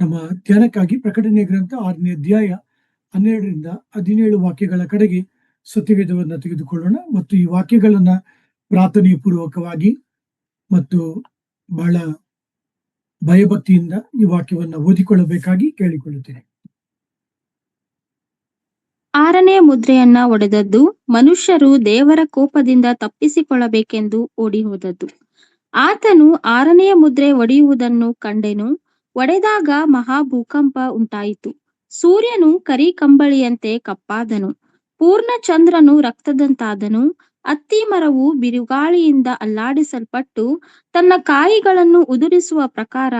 ನಮ್ಮ ಧ್ಯಾನಕ್ಕಾಗಿ ಪ್ರಕಟಣೆ ಗ್ರಂಥ 6ನೇ ಅಧ್ಯಾಯ 12ರಿಂದ 17 ವಾಕ್ಯಗಳ ಕಡೆಗೆ ಸತ್ಯವೇದವನ್ನು ತೆಗೆದುಕೊಳ್ಳೋಣ ಮತ್ತು ಈ ವಾಕ್ಯಗಳನ್ನ ಪ್ರಾರ್ಥನೆಯ ಪೂರ್ವಕವಾಗಿ ಮತ್ತು ಬಹಳ ಭಯಭಕ್ತಿಯಿಂದ ಈ ವಾಕ್ಯವನ್ನು ಓದಿಕೊಳ್ಳಬೇಕಾಗಿ ಕೇಳಿಕೊಳ್ಳುತ್ತೇನೆ. 6ನೇ ಮುದ್ರೆಯನ್ನ ಒಡೆದದ್ದು ಮನುಷ್ಯರು ದೇವರ ಕೋಪದಿಂದ ತಪ್ಪಿಸಿಕೊಳ್ಳಬೇಕೆಂದು ಓಡಿಹೋದದ್ದು. ಆತನು 6ನೇ ಮುದ್ರೆ ಒಡೆಯುವುದನ್ನು ಕಂಡೆನು. ಒಡೆದಾಗ ಮಹಾಭೂಕಂಪ ಉಂಟಾಯಿತು. ಸೂರ್ಯನು ಕರಿ ಕಂಬಳಿಯಂತೆ ಕಪ್ಪಾದನು. ಪೂರ್ಣ ಚಂದ್ರನು ರಕ್ತದಂತಾದನು. ಅತ್ತಿ ಮರವು ಬಿರುಗಾಳಿಯಿಂದ ಅಲ್ಲಾಡಿಸಲ್ಪಟ್ಟು ತನ್ನ ಕಾಯಿಗಳನ್ನು ಉದುರಿಸುವ ಪ್ರಕಾರ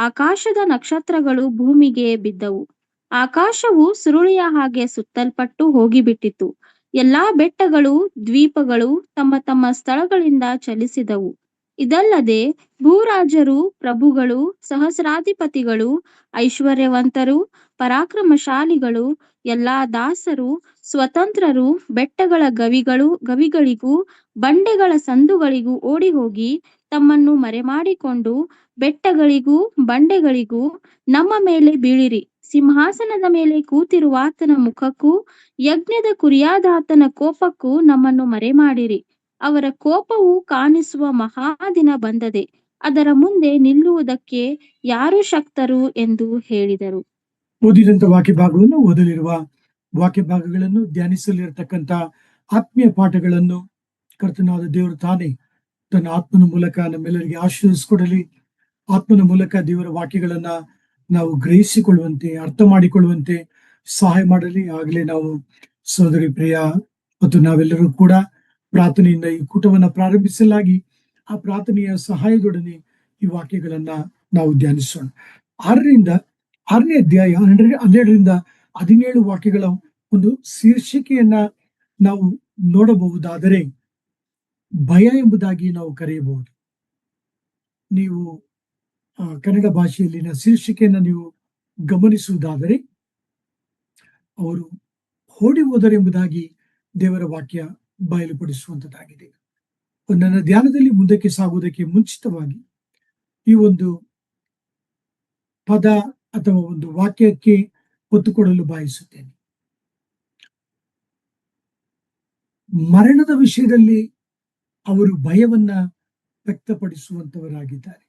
ಆಕಾಶದ ನಕ್ಷತ್ರಗಳು ಭೂಮಿಗೆ ಬಿದ್ದವು. ಆಕಾಶವು ಸುರುಳಿಯ ಹಾಗೆ ಸುತ್ತಲ್ಪಟ್ಟು ಹೋಗಿಬಿಟ್ಟಿತು. ಎಲ್ಲಾ ಬೆಟ್ಟಗಳು ದ್ವೀಪಗಳು ತಮ್ಮ ತಮ್ಮ ಸ್ಥಳಗಳಿಂದ ಚಲಿಸಿದವು. ಇದಲ್ಲದೆ ಭೂರಾಜರು, ಪ್ರಭುಗಳು, ಸಹಸ್ರಾಧಿಪತಿಗಳು, ಐಶ್ವರ್ಯವಂತರು, ಪರಾಕ್ರಮಶಾಲಿಗಳು, ಎಲ್ಲಾ ದಾಸರು, ಸ್ವತಂತ್ರರು ಬೆಟ್ಟಗಳ ಗವಿಗಳಿಗೂ ಬಂಡೆಗಳ ಸಂದುಗಳಿಗೂ ಓಡಿಹೋಗಿ ತಮ್ಮನ್ನು ಮರೆಮಾಡಿಕೊಂಡು ಬೆಟ್ಟಗಳಿಗೂ ಬಂಡೆಗಳಿಗೂ, ನಮ್ಮ ಮೇಲೆ ಬೀಳಿರಿ, ಸಿಂಹಾಸನದ ಮೇಲೆ ಕೂತಿರುವಾತನ ಮುಖಕ್ಕೂ ಯಜ್ಞದ ಕುರಿಯಾದಾತನ ಕೋಪಕ್ಕೂ ನಮ್ಮನ್ನು ಮರೆಮಾಡಿರಿ. ಅವರ ಕೋಪವು ಕಾಣಿಸುವ ಮಹಾದಿನ ಬಂದದೆ, ಅದರ ಮುಂದೆ ನಿಲ್ಲುವುದಕ್ಕೆ ಯಾರು ಶಕ್ತರು ಎಂದು ಹೇಳಿದರು. ಓದಿದಂತ ವಾಕ್ಯ ಭಾಗವನ್ನು, ಓದಲಿರುವ ವಾಕ್ಯ ಭಾಗಗಳನ್ನು, ಧ್ಯಾನಿಸಲಿರತಕ್ಕಂತ ಆತ್ಮೀಯ ಪಾಠಗಳನ್ನು ಕರ್ತನಾದ ದೇವರು ತಾನೇ ತನ್ನ ಆತ್ಮನ ಮೂಲಕ ನಮ್ಮೆಲ್ಲರಿಗೆ ಆಶೀರ್ವದಿಸಿಕೊಡಲಿ. ಆತ್ಮನ ಮೂಲಕ ದೇವರ ವಾಕ್ಯಗಳನ್ನ ನಾವು ಗ್ರಹಿಸಿಕೊಳ್ಳುವಂತೆ, ಅರ್ಥ ಮಾಡಿಕೊಳ್ಳುವಂತೆ ಸಹಾಯ ಮಾಡಲಿ. ಆಗಲೇ ನಾವು ಸಹೋದರಿ ಪ್ರಿಯ ಮತ್ತು ನಾವೆಲ್ಲರೂ ಕೂಡ ಪ್ರಾರ್ಥನೆಯಿಂದ ಈ ಕೂಟವನ್ನ ಪ್ರಾರಂಭಿಸಲಾಗಿ ಆ ಪ್ರಾರ್ಥನೆಯ ಸಹಾಯದೊಡನೆ ಈ ವಾಕ್ಯಗಳನ್ನ ನಾವು ಧ್ಯಾನಿಸೋಣ. 6ನೇ ಅಧ್ಯಾಯ 12ರಿಂದ 17 ವಾಕ್ಯಗಳ ಒಂದು ಶೀರ್ಷಿಕೆಯನ್ನ ನಾವು ನೋಡಬಹುದಾದರೆ ಭಯ ಎಂಬುದಾಗಿ ನಾವು ಕರೆಯಬಹುದು. ನೀವು ಕನ್ನಡ ಭಾಷೆಯಲ್ಲಿನ ಶೀರ್ಷಿಕೆಯನ್ನು ನೀವು ಗಮನಿಸುವುದಾದರೆ ಅವರು ಓಡಿ ಹೋದರೆಂಬುದಾಗಿ ದೇವರ ವಾಕ್ಯ ಬಯಲುಪಡಿಸುವಂತದ್ದಾಗಿದೆ. ನನ್ನ ಧ್ಯಾನದಲ್ಲಿ ಮುಂದಕ್ಕೆ ಸಾಗುವುದಕ್ಕೆ ಮುಂಚಿತವಾಗಿ ಈ ಒಂದು ಪದ ಅಥವಾ ಒಂದು ವಾಕ್ಯಕ್ಕೆ ಒತ್ತು ಕೊಡಲು ಬಯಸುತ್ತೇನೆ. ಮರಣದ ವಿಷಯದಲ್ಲಿ ಅವರು ಭಯವನ್ನ ವ್ಯಕ್ತಪಡಿಸುವಂತವರಾಗಿದ್ದಾರೆ.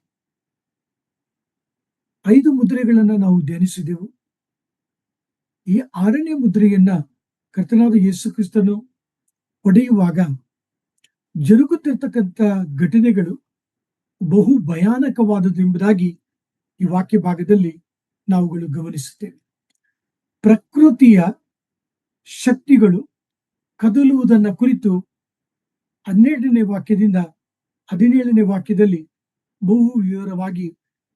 5 ಮುದ್ರೆಗಳನ್ನ ನಾವು ಧ್ಯಾನಿಸಿದೆವು. ಈ 6ನೇ ಮುದ್ರೆಯನ್ನ ಕರ್ತನಾದ ಯೇಸು ಕ್ರಿಸ್ತನು ಒಡೆಯುವಾಗ ಜರುಗುತ್ತಿರ್ತಕ್ಕಂಥ ಘಟನೆಗಳು ಬಹು ಭಯಾನಕವಾದದ್ದು ಎಂಬುದಾಗಿ ಈ ವಾಕ್ಯ ಭಾಗದಲ್ಲಿ ನಾವುಗಳು ಗಮನಿಸುತ್ತೇವೆ. ಪ್ರಕೃತಿಯ ಶಕ್ತಿಗಳು ಕದಲುವುದನ್ನ ಕುರಿತು 12ನೇ ವಾಕ್ಯದಿಂದ 17ನೇ ವಾಕ್ಯದಲ್ಲಿ ಬಹು ವಿವರವಾಗಿ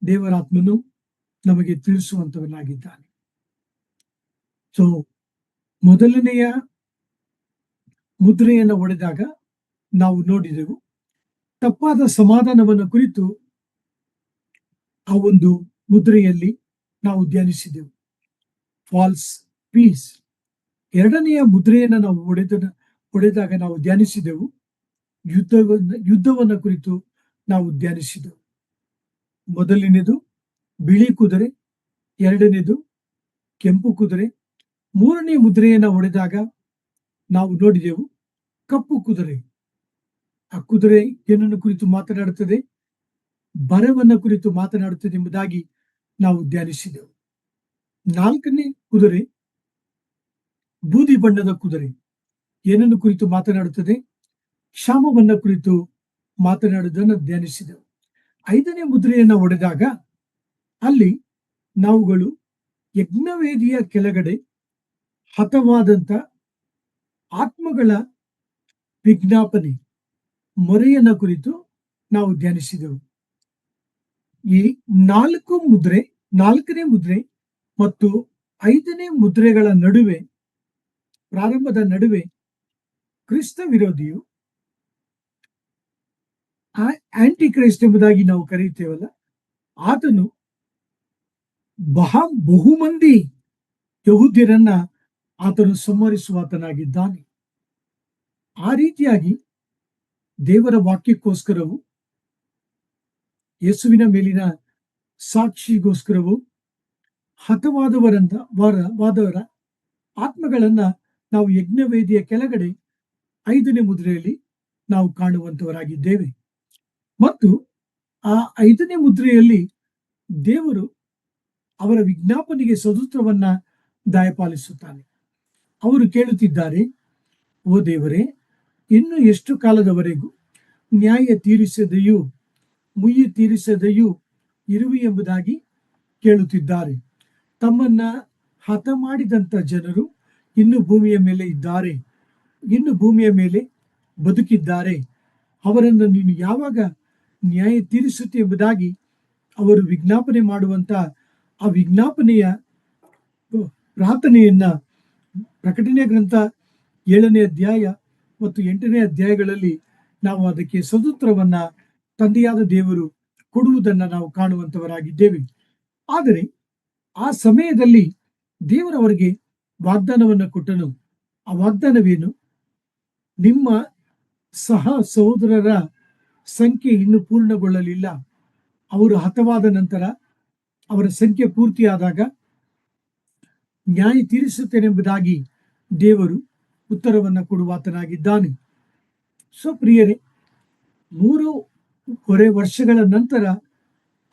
ದೇವರಾತ್ಮನು ನಮಗೆ ತಿಳಿಸುವಂತವನಾಗಿದ್ದಾನೆ. ಸೊ ಮೊದಲನೆಯ ಮುದ್ರೆಯನ್ನು ಒಡೆದಾಗ ನಾವು ನೋಡಿದೆವು, ತಪ್ಪಾದ ಸಮಾಧಾನವನ್ನು ಕುರಿತು ಆ ಒಂದು ಮುದ್ರೆಯಲ್ಲಿ ನಾವು ಧ್ಯಾನಿಸಿದೆವು, ಫಾಲ್ಸ್ ಪೀಸ್. 2ನೆಯ ಮುದ್ರೆಯನ್ನು ನಾವು ಒಡೆದಾಗ ನಾವು ಧ್ಯಾನಿಸಿದೆವು, ಯುದ್ಧವನ್ನ ಕುರಿತು ನಾವು ಧ್ಯಾನಿಸಿದೆವು. ಮೊದಲನೇದು ಬಿಳಿ ಕುದುರೆ, 2ನೇದು ಕೆಂಪು ಕುದುರೆ. 3ನೇ ಮುದ್ರೆಯನ್ನ ಒಡೆದಾಗ ನಾವು ನೋಡಿದೆವು ಕಪ್ಪು ಕುದುರೆ. ಆ ಕುದುರೆ ಏನನ್ನು ಕುರಿತು ಮಾತನಾಡುತ್ತದೆ? ಬರವನ್ನ ಕುರಿತು ಮಾತನಾಡುತ್ತದೆ ಎಂಬುದಾಗಿ ನಾವು ಧ್ಯಾನಿಸಿದೆವು. 4ನೇ ಕುದುರೆ ಬೂದಿ ಬಣ್ಣದ ಕುದುರೆ ಏನನ್ನು ಕುರಿತು ಮಾತನಾಡುತ್ತದೆ? ಕ್ಷಾಮವನ್ನ ಕುರಿತು ಮಾತನಾಡುವುದನ್ನು ಧ್ಯಾನಿಸಿದೆವು. 5ನೇ ಮುದ್ರೆಯನ್ನ ಒಡೆದಾಗ ಅಲ್ಲಿ ನಾವುಗಳು ಯಜ್ಞವೇದಿಯ ಕೆಳಗಡೆ ಹತವಾದಂತ ಆತ್ಮಗಳ ವಿಜ್ಞಾಪನೆ, ಮೊರೆಯನ್ನ ಕುರಿತು ನಾವು ಧ್ಯಾನಿಸಿದೆವು. ಈ 4ನೇ ಮುದ್ರೆ ಮತ್ತು 5ನೇ ಮುದ್ರೆಗಳ ನಡುವೆ, ಪ್ರಾರಂಭದ ನಡುವೆ ಕ್ರಿಸ್ತ ವಿರೋಧಿಯು, ಆಂಟಿ ಕ್ರೈಸ್ಟ್ ಎಂಬುದಾಗಿ ನಾವು ಕರೆಯುತ್ತೇವಲ್ಲ, ಆತನು ಬಹುಮಂದಿ ಯಹೂದ್ಯರನ್ನ ಆತನು ಸಂಹರಿಸುವಾತನಾಗಿದ್ದಾನೆ. ಆ ರೀತಿಯಾಗಿ ದೇವರ ವಾಕ್ಯಕ್ಕೋಸ್ಕರವು, ಯೇಸುವಿನ ಮೇಲಿನ ಸಾಕ್ಷಿಗೋಸ್ಕರವು ಹತವಾದವರ ಆತ್ಮಗಳನ್ನ ನಾವು ಯಜ್ಞವೇದಿಯ ಕೆಳಗಡೆ 5ನೇ ಮುದ್ರೆಯಲ್ಲಿ ನಾವು ಕಾಣುವಂತವರಾಗಿದ್ದೇವೆ. ಮತ್ತು ಆ 5ನೇ ಮುದ್ರೆಯಲ್ಲಿ ದೇವರು ಅವರ ವಿಜ್ಞಾಪನೆಗೆ ಸದುತ್ರವನ್ನ ದಯಪಾಲಿಸುತ್ತಾನೆ. ಅವರು ಕೇಳುತ್ತಿದ್ದಾರೆ, ಓ ದೇವರೇ, ಇನ್ನು ಎಷ್ಟು ಕಾಲದವರೆಗೂ ನ್ಯಾಯ ತೀರಿಸದೆಯೂ ಮುಯ್ಯಿ ತೀರಿಸದೆಯೂ ಇರುವಿ ಎಂಬುದಾಗಿ ಕೇಳುತ್ತಿದ್ದಾರೆ. ತಮ್ಮನ್ನ ಹತ ಮಾಡಿದಂತ ಜನರು ಇನ್ನು ಭೂಮಿಯ ಮೇಲೆ ಇದ್ದಾರೆ, ಇನ್ನು ಭೂಮಿಯ ಮೇಲೆ ಬದುಕಿದ್ದಾರೆ. ಅವರನ್ನು ನೀನು ಯಾವಾಗ ನ್ಯಾಯ ತೀರಿಸುತ್ತೆ ಎಂಬುದಾಗಿ ಅವರು ವಿಜ್ಞಾಪನೆ ಮಾಡುವಂತ ಆ ವಿಜ್ಞಾಪನೆಯ ಪ್ರಾರ್ಥನೆಯನ್ನ ಪ್ರಕಟಣೆ ಗ್ರಂಥ 7ನೇ ಅಧ್ಯಾಯ ಮತ್ತು 8ನೇ ಅಧ್ಯಾಯಗಳಲ್ಲಿ ನಾವು ಅದಕ್ಕೆ ಸದುತ್ರವನ್ನ ತಂದೆಯಾದ ದೇವರು ಕೊಡುವುದನ್ನು ನಾವು ಕಾಣುವಂತವರಾಗಿದ್ದೇವೆ. ಆದರೆ ಆ ಸಮಯದಲ್ಲಿ ದೇವರವರಿಗೆ ವಾಗ್ದಾನವನ್ನು ಕೊಟ್ಟನು. ಆ ವಾಗ್ದಾನವೇನು? ನಿಮ್ಮ ಸಹ ಸಹೋದರರ ಸಂಖ್ಯೆ ಇನ್ನೂ ಪೂರ್ಣಗೊಳ್ಳಲಿಲ್ಲ. ಅವರು ಹತವಾದ ನಂತರ ಅವರ ಸಂಖ್ಯೆ ಪೂರ್ತಿಯಾದಾಗ ನ್ಯಾಯ ತೀರಿಸುತ್ತೇನೆಂಬುದಾಗಿ ದೇವರು ಉತ್ತರವನ್ನು ಕೊಡುವಾತನಾಗಿದ್ದಾನೆ. ಸೊ ಪ್ರಿಯರೇ, 3.5 ವರ್ಷಗಳ ನಂತರ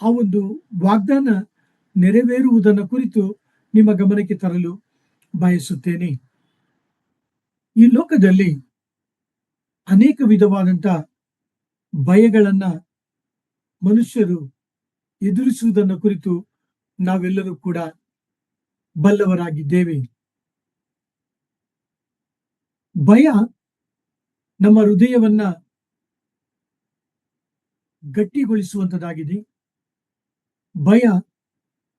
ಆ ಒಂದು ವಾಗ್ದಾನ ನೆರವೇರುವುದನ್ನು ಕುರಿತು ನಿಮ್ಮ ಗಮನಕ್ಕೆ ತರಲು ಬಯಸುತ್ತೇನೆ. ಈ ಲೋಕದಲ್ಲಿ ಅನೇಕ ವಿಧವಾದಂತ ಭಯಗಳನ್ನ ಮನುಷ್ಯರು ಎದುರಿಸುವುದನ್ನು ಕುರಿತು ನಾವೆಲ್ಲರೂ ಕೂಡ ಬಲ್ಲವರಾಗಿದ್ದೇವೆ. ಭಯ ನಮ್ಮ ಹೃದಯವನ್ನ ಗಟ್ಟಿಗೊಳಿಸುವಂತದಾಗಿದೆ. ಭಯ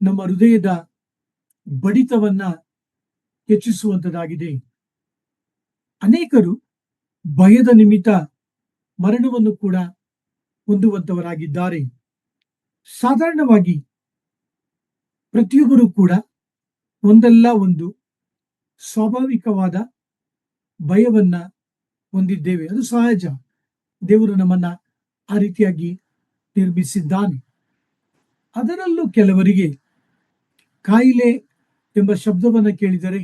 ನಮ್ಮ ಹೃದಯದ ಬಡಿತವನ್ನ ಹೆಚ್ಚಿಸುವಂತದಾಗಿದೆ. ಅನೇಕರು ಭಯದ ನಿಮಿತ್ತ ಮರಣವನ್ನು ಕೂಡ ಹೊಂದುವಂತವರಾಗಿದ್ದಾರೆ. ಸಾಧಾರಣವಾಗಿ ಪ್ರತಿಯೊಬ್ಬರೂ ಕೂಡ ಒಂದಲ್ಲ ಒಂದು ಸ್ವಾಭಾವಿಕವಾದ ಭಯವನ್ನ ಹೊಂದಿದ್ದೇವೆ. ಅದು ಸಹಜ. ದೇವರು ನಮ್ಮನ್ನ ಆ ರೀತಿಯಾಗಿ ನಿರ್ಮಿಸಿದ್ದಾನೆ. ಅದರಲ್ಲೂ ಕೆಲವರಿಗೆ ಕಾಯಿಲೆ ಎಂಬ ಶಬ್ದವನ್ನು ಕೇಳಿದರೆ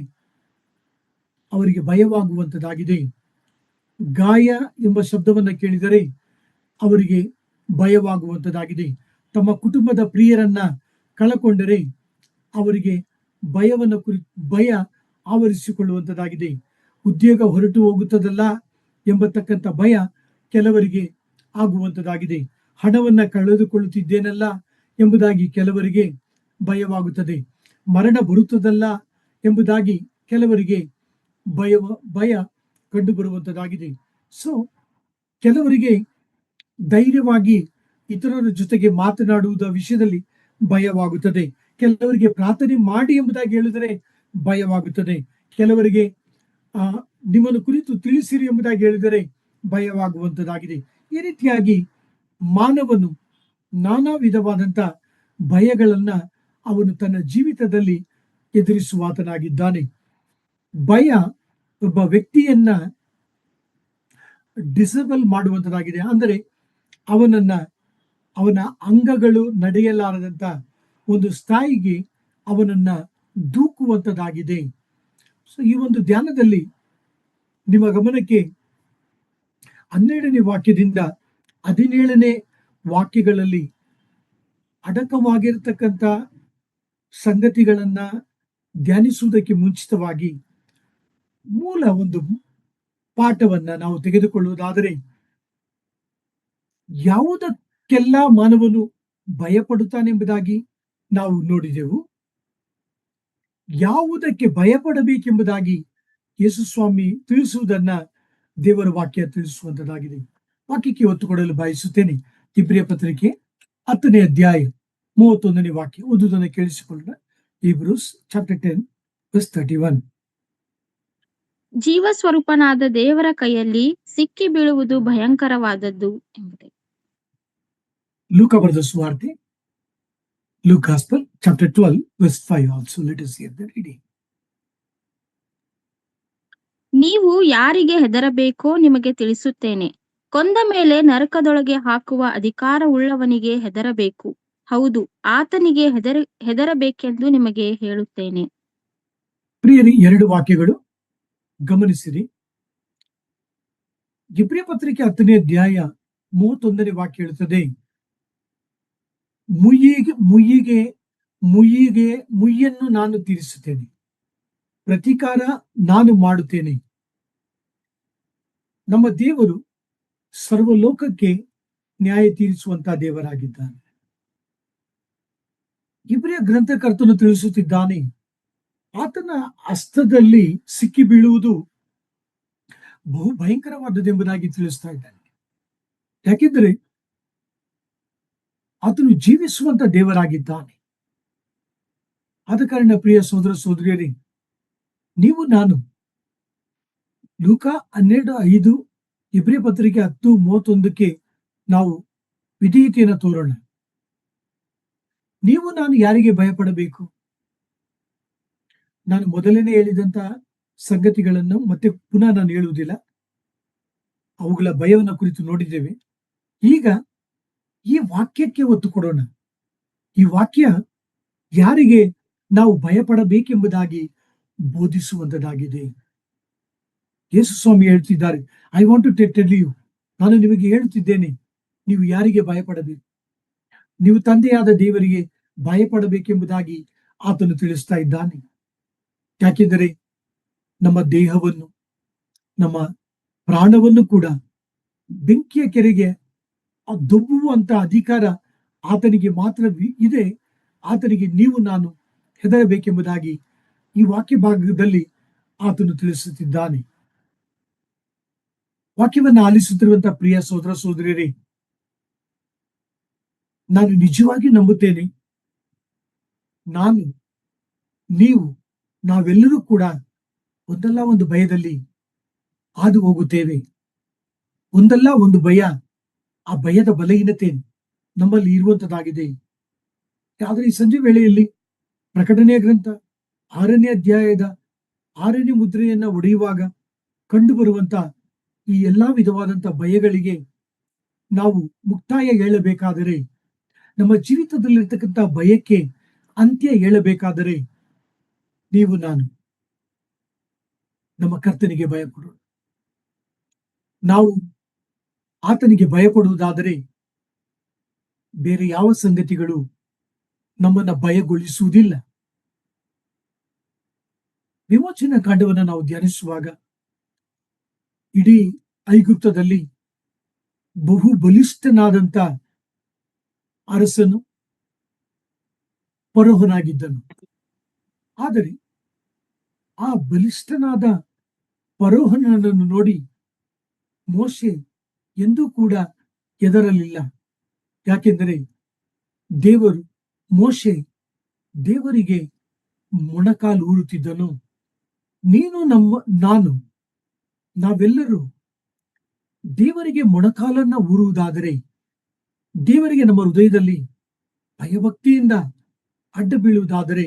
ಅವರಿಗೆ ಭಯವಾಗುವಂತದಾಗಿದೆ. ಗಾಯ ಎಂಬ ಶಬ್ದವನ್ನು ಕೇಳಿದರೆ ಅವರಿಗೆ ಭಯವಾಗುವಂತದಾಗಿದೆ. ತಮ್ಮ ಕುಟುಂಬದ ಪ್ರಿಯರನ್ನ ಕಳಕೊಂಡರೆ ಅವರಿಗೆ ಭಯ ಆವರಿಸಿಕೊಳ್ಳುವಂತದಾಗಿದೆ. ಉದ್ಯೋಗ ಹೊರಟು ಹೋಗುತ್ತದಲ್ಲ ಎಂಬತಕ್ಕಂಥ ಭಯ ಕೆಲವರಿಗೆ ಆಗುವಂತದಾಗಿದೆ. ಹಣವನ್ನ ಕಳೆದುಕೊಳ್ಳುತ್ತಿದ್ದೇನಲ್ಲ ಎಂಬುದಾಗಿ ಕೆಲವರಿಗೆ ಭಯವಾಗುತ್ತದೆ. ಮರಣ ಬರುತ್ತದಲ್ಲ ಎಂಬುದಾಗಿ ಕೆಲವರಿಗೆ ಭಯ ಕಂಡು ಬರುವಂತದಾಗಿದೆ. ಸೊ ಕೆಲವರಿಗೆ ಧೈರ್ಯವಾಗಿ ಇತರರ ಜೊತೆಗೆ ಮಾತನಾಡುವುದ ವಿಷಯದಲ್ಲಿ ಭಯವಾಗುತ್ತದೆ. ಕೆಲವರಿಗೆ ಪ್ರಾರ್ಥನೆ ಮಾಡಿ ಎಂಬುದಾಗಿ ಹೇಳಿದರೆ ಭಯವಾಗುತ್ತದೆ. ಕೆಲವರಿಗೆ ನಿಮ್ಮನ್ನು ಕುರಿತು ತಿಳಿಸಿರಿ ಎಂಬುದಾಗಿ ಹೇಳಿದರೆ ಭಯವಾಗುವಂತದಾಗಿದೆ. ಈ ರೀತಿಯಾಗಿ ಮಾನವನು ನಾನಾ ವಿಧವಾದಂತ ಭಯಗಳನ್ನ ಅವನು ತನ್ನ ಜೀವಿತದಲ್ಲಿ ಎದುರಿಸುವಾತನಾಗಿದ್ದಾನೆ. ಭಯ ಒಬ್ಬ ವ್ಯಕ್ತಿಯನ್ನ ಡಿಸೇಬಲ್ ಮಾಡುವಂತದಾಗಿದೆ. ಅಂದರೆ ಅವನ ಅಂಗಗಳು ನಡೆಯಲಾರದಂತ ಒಂದು ಸ್ಥಾಯಿಗೆ ಅವನನ್ನ ದೂಕುವಂತದಾಗಿದೆ. ಸೊ ಈ ಒಂದು ಧ್ಯಾನದಲ್ಲಿ ನಿಮ್ಮ ಗಮನಕ್ಕೆ 12ನೇ ವಾಕ್ಯದಿಂದ 17ನೇ ವಾಕ್ಯಗಳಲ್ಲಿ ಅಡಕವಾಗಿರತಕ್ಕಂಥ ಸಂಗತಿಗಳನ್ನ ಧ್ಯಾನಿಸುವುದಕ್ಕೆ ಮುಂಚಿತವಾಗಿ ಮೂಲ ಒಂದು ಪಾಠವನ್ನ ನಾವು ತೆಗೆದುಕೊಳ್ಳುವುದಾದರೆ, ಯಾವುದಕ್ಕೆಲ್ಲ ಮಾನವನು ಭಯಪಡುತ್ತಾನೆಂಬುದಾಗಿ ನಾವು ನೋಡಿದೆವು. ಯಾವುದಕ್ಕೆ ಭಯಪಡಬೇಕೆಂಬುದಾಗಿ ಯೇಸು ಸ್ವಾಮಿ ತಿಳಿಸುವುದನ್ನ ದೇವರ ವಾಕ್ಯ ತಿಳಿಸುವಂತದಾಗಿದೆ. ವಾಕ್ಯಕ್ಕೆ ಒತ್ತು ಕೊಡಲು ಬಯಸುತ್ತೇನೆ. ಇಬ್ರಿಯ ಪತ್ರಿಕೆ 10ನೇ ಅಧ್ಯಾಯ 31ನೇ ವಾಕ್ಯ ಓದುವುದನ್ನು ಕೇಳಿಸಿಕೊಳ್ಳೋಣ. Hebrews chapter 10 verse 31. ಜೀವ ಸ್ವರೂಪನಾದ ದೇವರ ಕೈಯಲ್ಲಿ ಸಿಕ್ಕಿ ಬೀಳುವುದು ಭಯಂಕರವಾದದ್ದು ಎಂಬುದೇ. ಲೂಕ ಬರೆದ ಸುವಾರ್ತೆ, Luke Gospel chapter 12 verse 5 also. Let us hear the reading. ನೀವು ಯಾರಿಗೆ ಹೆದರಬೇಕೋ ನಿಮಗೆ ತಿಳಿಸುತ್ತೇನೆ. ಕೊಂದ ಮೇಲೆ ನರಕದೊಳಗೆ ಹಾಕುವ ಅಧಿಕಾರವುಳ್ಳವನಿಗೆ ಹೆದರಬೇಕು. ಹೌದು, ಆತನಿಗೆ ಹೆದರಬೇಕೆಂದು ನಿಮಗೆ ಹೇಳುತ್ತೇನೆ. ಪ್ರಿಯರಿ, 2 ವಾಕ್ಯಗಳು ಗಮನಿಸಿರಿ. ಇಬ್ರಿಯ ಪತ್ರಿಕೆ 10ನೇ ಅಧ್ಯಾಯ 31ನೇ ವಾಕ್ಯ ಹೇಳುತ್ತದೆ, ಮುಯ್ಯಿಗೆ ಮುಯ್ಯನ್ನು ನಾನು ತೀರಿಸುತ್ತೇನೆ, ಪ್ರತೀಕಾರ ನಾನು ಮಾಡುತ್ತೇನೆ. ನಮ್ಮ ದೇವರು ಸರ್ವಲೋಕಕ್ಕೆ ನ್ಯಾಯ ತೀರಿಸುವಂತಹ ದೇವರಾಗಿದ್ದಾನೆ. ಇಬ್ರಿಯ ಗ್ರಂಥಕರ್ತನು ತಿಳಿಸುತ್ತಿದ್ದಾನೆ, ಆತನ ಹಸ್ತದಲ್ಲಿ ಸಿಕ್ಕಿ ಬೀಳುವುದು ಬಹು ಭಯಂಕರವಾದದ್ದೆಂಬುದಾಗಿ ತಿಳಿಸ್ತಾ ಇದ್ದಾನೆ. ಯಾಕೆಂದರೆ ಆತನು ಜೀವಿಸುವಂತ ದೇವರಾಗಿದ್ದಾನೆ. ಆದ ಕಾರಣ ಪ್ರಿಯ ಸೋದರ ಸೋದರಿಯರೇ, ನೀವು ನಾನು ಲೂಕ 12:5, ಇಬ್ರಿಯ ಪತ್ರಿಕೆ 10:31ಕ್ಕೆ ನಾವು ವಿಧೇಯತೆಯನ್ನು ತೋರೋಣ. ನೀವು ನಾನು ಯಾರಿಗೆ ಭಯಪಡಬೇಕು? ನಾನು ಮೊದಲನೇ ಹೇಳಿದಂತಹ ಸಂಗತಿಗಳನ್ನು ಮತ್ತೆ ಪುನಃ ನಾನು ಹೇಳುವುದಿಲ್ಲ. ಅವುಗಳ ಭಯವನ್ನ ಕುರಿತು ನೋಡಿದ್ದೇವೆ. ಈಗ ಈ ವಾಕ್ಯಕ್ಕೆ ಒತ್ತು ಕೊಡೋಣ. ಈ ವಾಕ್ಯ ಯಾರಿಗೆ ನಾವು ಭಯಪಡಬೇಕೆಂಬುದಾಗಿ ಬೋಧಿಸುವಂತದಾಗಿದೆ. ಯೇಸು ಸ್ವಾಮಿ ಹೇಳ್ತಿದ್ದಾರೆ, I want to tell you, ನಾನು ನಿಮಗೆ ಹೇಳುತ್ತಿದ್ದೇನೆ, ನೀವು ಯಾರಿಗೆ ಭಯಪಡಬೇಕು? ನೀವು ತಂದೆಯಾದ ದೇವರಿಗೆ ಭಯಪಡಬೇಕೆಂಬುದಾಗಿ ಆತನು ತಿಳಿಸ್ತಾ ಇದ್ದಾನೆ. ಯಾಕೆಂದರೆ ನಮ್ಮ ದೇಹವನ್ನು, ನಮ್ಮ ಪ್ರಾಣವನ್ನು ಕೂಡ ಬೆಂಕಿಯ ಕೆರೆಗೆ ದೊಬ್ಬುವಂತ ಅಧಿಕಾರ ಆತನಿಗೆ ಮಾತ್ರ ಇದೆ. ಆತನಿಗೆ ನೀವು ನಾನು ಹೆದರಬೇಕೆಂಬುದಾಗಿ ಈ ವಾಕ್ಯ ಭಾಗದಲ್ಲಿ ಆತನು ತಿಳಿಸುತ್ತಿದ್ದಾನೆ. ವಾಕ್ಯವನ್ನು ಆಲಿಸುತ್ತಿರುವಂತಹ ಪ್ರಿಯ ಸೋದರ ಸೋದರಿಯರೇ, ನಾನು ನಿಜವಾಗಿ ನಂಬುತ್ತೇನೆ, ನಾನು, ನೀವು, ನಾವೆಲ್ಲರೂ ಕೂಡ ಒಂದಲ್ಲ ಒಂದು ಭಯದಲ್ಲಿ ಹಾದು ಹೋಗುತ್ತೇವೆ. ಒಂದಲ್ಲ ಒಂದು ಭಯ, ಆ ಭಯದ ಬಲಹೀನತೆ ನಮ್ಮಲ್ಲಿ ಇರುವಂತದ್ದಾಗಿದೆ. ಆದರೆ ಈ ಸಂಜೆ ವೇಳೆಯಲ್ಲಿ ಪ್ರಕಟಣೆಯ ಗ್ರಂಥ 6ನೇ ಅಧ್ಯಾಯದ 6ನೇ ಮುದ್ರೆಯನ್ನ ಒಡೆಯುವಾಗ ಕಂಡು ಬರುವಂತ ಈ ಎಲ್ಲಾ ವಿಧವಾದಂತ ಭಯಗಳಿಗೆ ನಾವು ಮುಕ್ತಾಯ ಹೇಳಬೇಕಾದರೆ, ನಮ್ಮ ಜೀವಿತದಲ್ಲಿರ್ತಕ್ಕಂಥ ಭಯಕ್ಕೆ ಅಂತ್ಯ ಹೇಳಬೇಕಾದರೆ, ನೀವು ನಾನು ನಮ್ಮ ಕರ್ತನಿಗೆ ಭಯಪಡೋಣ. ನಾವು ಆತನಿಗೆ ಭಯಪಡುವುದಾದರೆ ಬೇರೆ ಯಾವ ಸಂಗತಿಗಳು ನಮ್ಮನ್ನ ಭಯಗೊಳಿಸುವುದಿಲ್ಲ. ವಿಮೋಚನಾ ಕಾಂಡವನ್ನು ನಾವು ಧ್ಯಾನಿಸುವಾಗ ಇಡೀ ಐಗುಪ್ತದಲ್ಲಿ ಬಹು ಬಲಿಷ್ಠನಾದಂತ ಅರಸನು ಫರೋಹನಾಗಿದ್ದನು. ಆದರೆ ಆ ಬಲಿಷ್ಠನಾದ ಫರೋಹನನ್ನು ನೋಡಿ ಮೋಶೆ ಎಂದೂ ಕೂಡ ಹೆದರಲಿಲ್ಲ. ಯಾಕೆಂದರೆ ಮೋಶೆ ದೇವರಿಗೆ ಮೊಣಕಾಲು ಊರುತ್ತಿದ್ದನು. ನೀನು ನಾವೆಲ್ಲರೂ ದೇವರಿಗೆ ಮೊಣಕಾಲನ್ನ ಊರುವುದಾದರೆ, ದೇವರಿಗೆ ನಮ್ಮ ಹೃದಯದಲ್ಲಿ ಭಯಭಕ್ತಿಯಿಂದ ಅಡ್ಡ ಬೀಳುವುದಾದರೆ,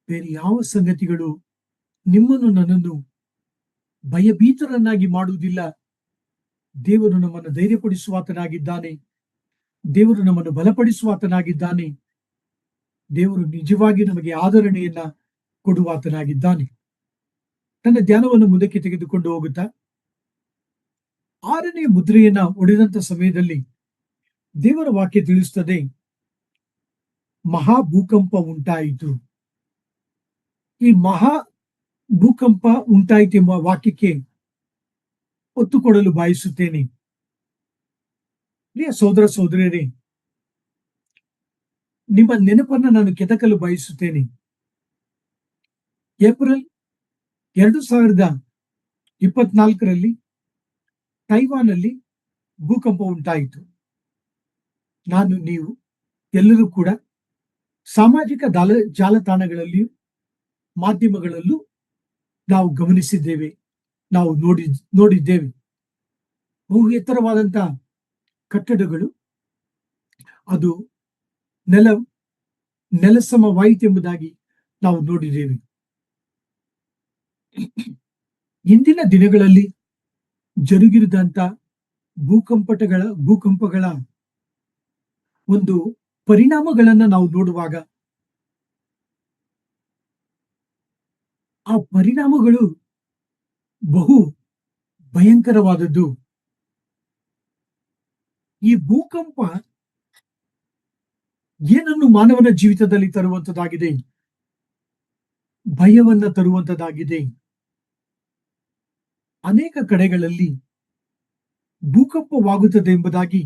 ಬೇರೆ ಯಾವ ಸಂಗತಿಗಳು ನಿಮ್ಮನ್ನು ನನ್ನನ್ನು ಭಯಭೀತರನ್ನಾಗಿ ಮಾಡುವುದಿಲ್ಲ. ದೇವರು ನಮ್ಮನ್ನು ಧೈರ್ಯಪಡಿಸುವಾತನಾಗಿದ್ದಾನೆ. ದೇವರು ನಮ್ಮನ್ನು ಬಲಪಡಿಸುವಾತನಾಗಿದ್ದಾನೆ. ದೇವರು ನಿಜವಾಗಿ ನಮಗೆ ಆದರಣೆಯನ್ನ ಕೊಡುವಾತನಾಗಿದ್ದಾನೆ. ತನ್ನ ಧ್ಯಾನವನ್ನು ಮುಂದಕ್ಕೆ ತೆಗೆದುಕೊಂಡು ಹೋಗುತ್ತಾ 6ನೇ ಮುದ್ರೆಯನ್ನ ಒಡೆದಂತ ಸಮಯದಲ್ಲಿ ದೇವರ ವಾಕ್ಯ ತಿಳಿಸುತ್ತದೆ, ಮಹಾ ಭೂಕಂಪ ಉಂಟಾಯಿತು. ಈ ಮಹಾ ಭೂಕಂಪ ಉಂಟಾಯಿತು ಎಂಬ ವಾಕ್ಯಕ್ಕೆ ಒತ್ತು ಕೊಡಲು ಬಯಸುತ್ತೇನೆ. ಪ್ರಿಯ ಸೋದರ ಸೋದರಿಯರೇ, ನಿಮ್ಮ ನೆನಪನ್ನ ನಾನು ಕೆದಕಲು ಬಯಸುತ್ತೇನೆ. ಏಪ್ರಿಲ್ 2024ರಲ್ಲಿ ತೈವಾನಲ್ಲಿ ಭೂಕಂಪ ಉಂಟಾಯಿತು. ನಾನು, ನೀವು ಎಲ್ಲರೂ ಕೂಡ ಸಾಮಾಜಿಕ ಜಾಲತಾಣಗಳಲ್ಲಿಯೂ ಮಾಧ್ಯಮಗಳಲ್ಲೂ ನಾವು ಗಮನಿಸಿದ್ದೇವೆ, ನಾವು ನೋಡಿದ್ದೇವೆ. ಬಹು ಎತ್ತರವಾದಂತ ಕಟ್ಟಡಗಳು ಅದು ನೆಲಸಮವಾಯಿತೆಂಬುದಾಗಿ ನಾವು ನೋಡಿದ್ದೇವೆ. ಇಂದಿನ ದಿನಗಳಲ್ಲಿ ಜರುಗಿದಂತ ಭೂಕಂಪಗಳ ಒಂದು ಪರಿಣಾಮಗಳನ್ನ ನಾವು ನೋಡುವಾಗ ಆ ಪರಿಣಾಮಗಳು ಬಹು ಭಯಂಕರವಾದದ್ದು. ಈ ಭೂಕಂಪ ಏನನ್ನು ಮಾನವನ ಜೀವಿತದಲ್ಲಿ ತರುವಂತದ್ದಾಗಿದೆ? ಭಯವನ್ನ ತರುವಂತದ್ದಾಗಿದೆ. ಅನೇಕ ಕಡೆಗಳಲ್ಲಿ ಭೂಕಂಪವಾಗುತ್ತದೆ ಎಂಬುದಾಗಿ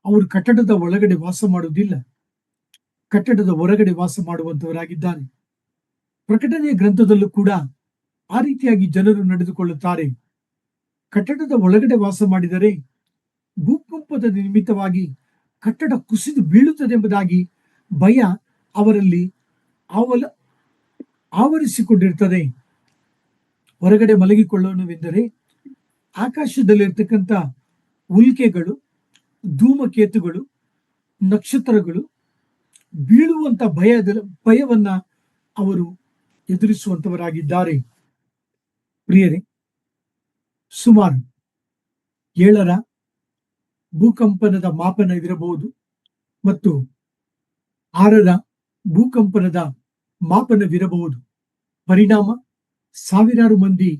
ಅವರು ಕಟ್ಟಡದ ಒಳಗಡೆ ವಾಸ ಮಾಡುವುದಿಲ್ಲ, ಕಟ್ಟಡದ ಹೊರಗಡೆ ವಾಸ ಮಾಡುವಂತವರಾಗಿದ್ದಾರೆ. ಪ್ರಕಟಣೆಯ ಗ್ರಂಥದಲ್ಲೂ ಕೂಡ ಆ ರೀತಿಯಾಗಿ ಜನರು ನಡೆದುಕೊಳ್ಳುತ್ತಾರೆ. ಕಟ್ಟಡದ ಒಳಗಡೆ ವಾಸ ಮಾಡಿದರೆ ಭೂಕಂಪದ ನಿಮಿತ್ತವಾಗಿ ಕಟ್ಟಡ ಕುಸಿದು ಬೀಳುತ್ತದೆ ಎಂಬುದಾಗಿ ಭಯ ಅವರಲ್ಲಿ ಆವರಿಸಿಕೊಂಡಿರುತ್ತದೆ. ಹೊರಗಡೆ ಮಲಗಿಕೊಳ್ಳೋಣವೆಂದರೆ ಆಕಾಶದಲ್ಲಿರ್ತಕ್ಕಂಥ ಉಲ್ಕೆಗಳು, ಧೂಮಕೇತುಗಳು, ನಕ್ಷತ್ರಗಳು ಬೀಳುವಂತ ಭಯವನ್ನ ಅವರು ಎದುರಿಸುವಂತವರಾಗಿದ್ದಾರೆ. ಪ್ರಿಯರೇ, ಸುಮಾರು 7ರ ಭೂಕಂಪನದ ಮಾಪನವಿರಬಹುದು ಮತ್ತು 6ರ ಭೂಕಂಪನದ ಮಾಪನವಿರಬಹುದು. ಪರಿಣಾಮ ಸಾವಿರಾರು ಮಂದಿ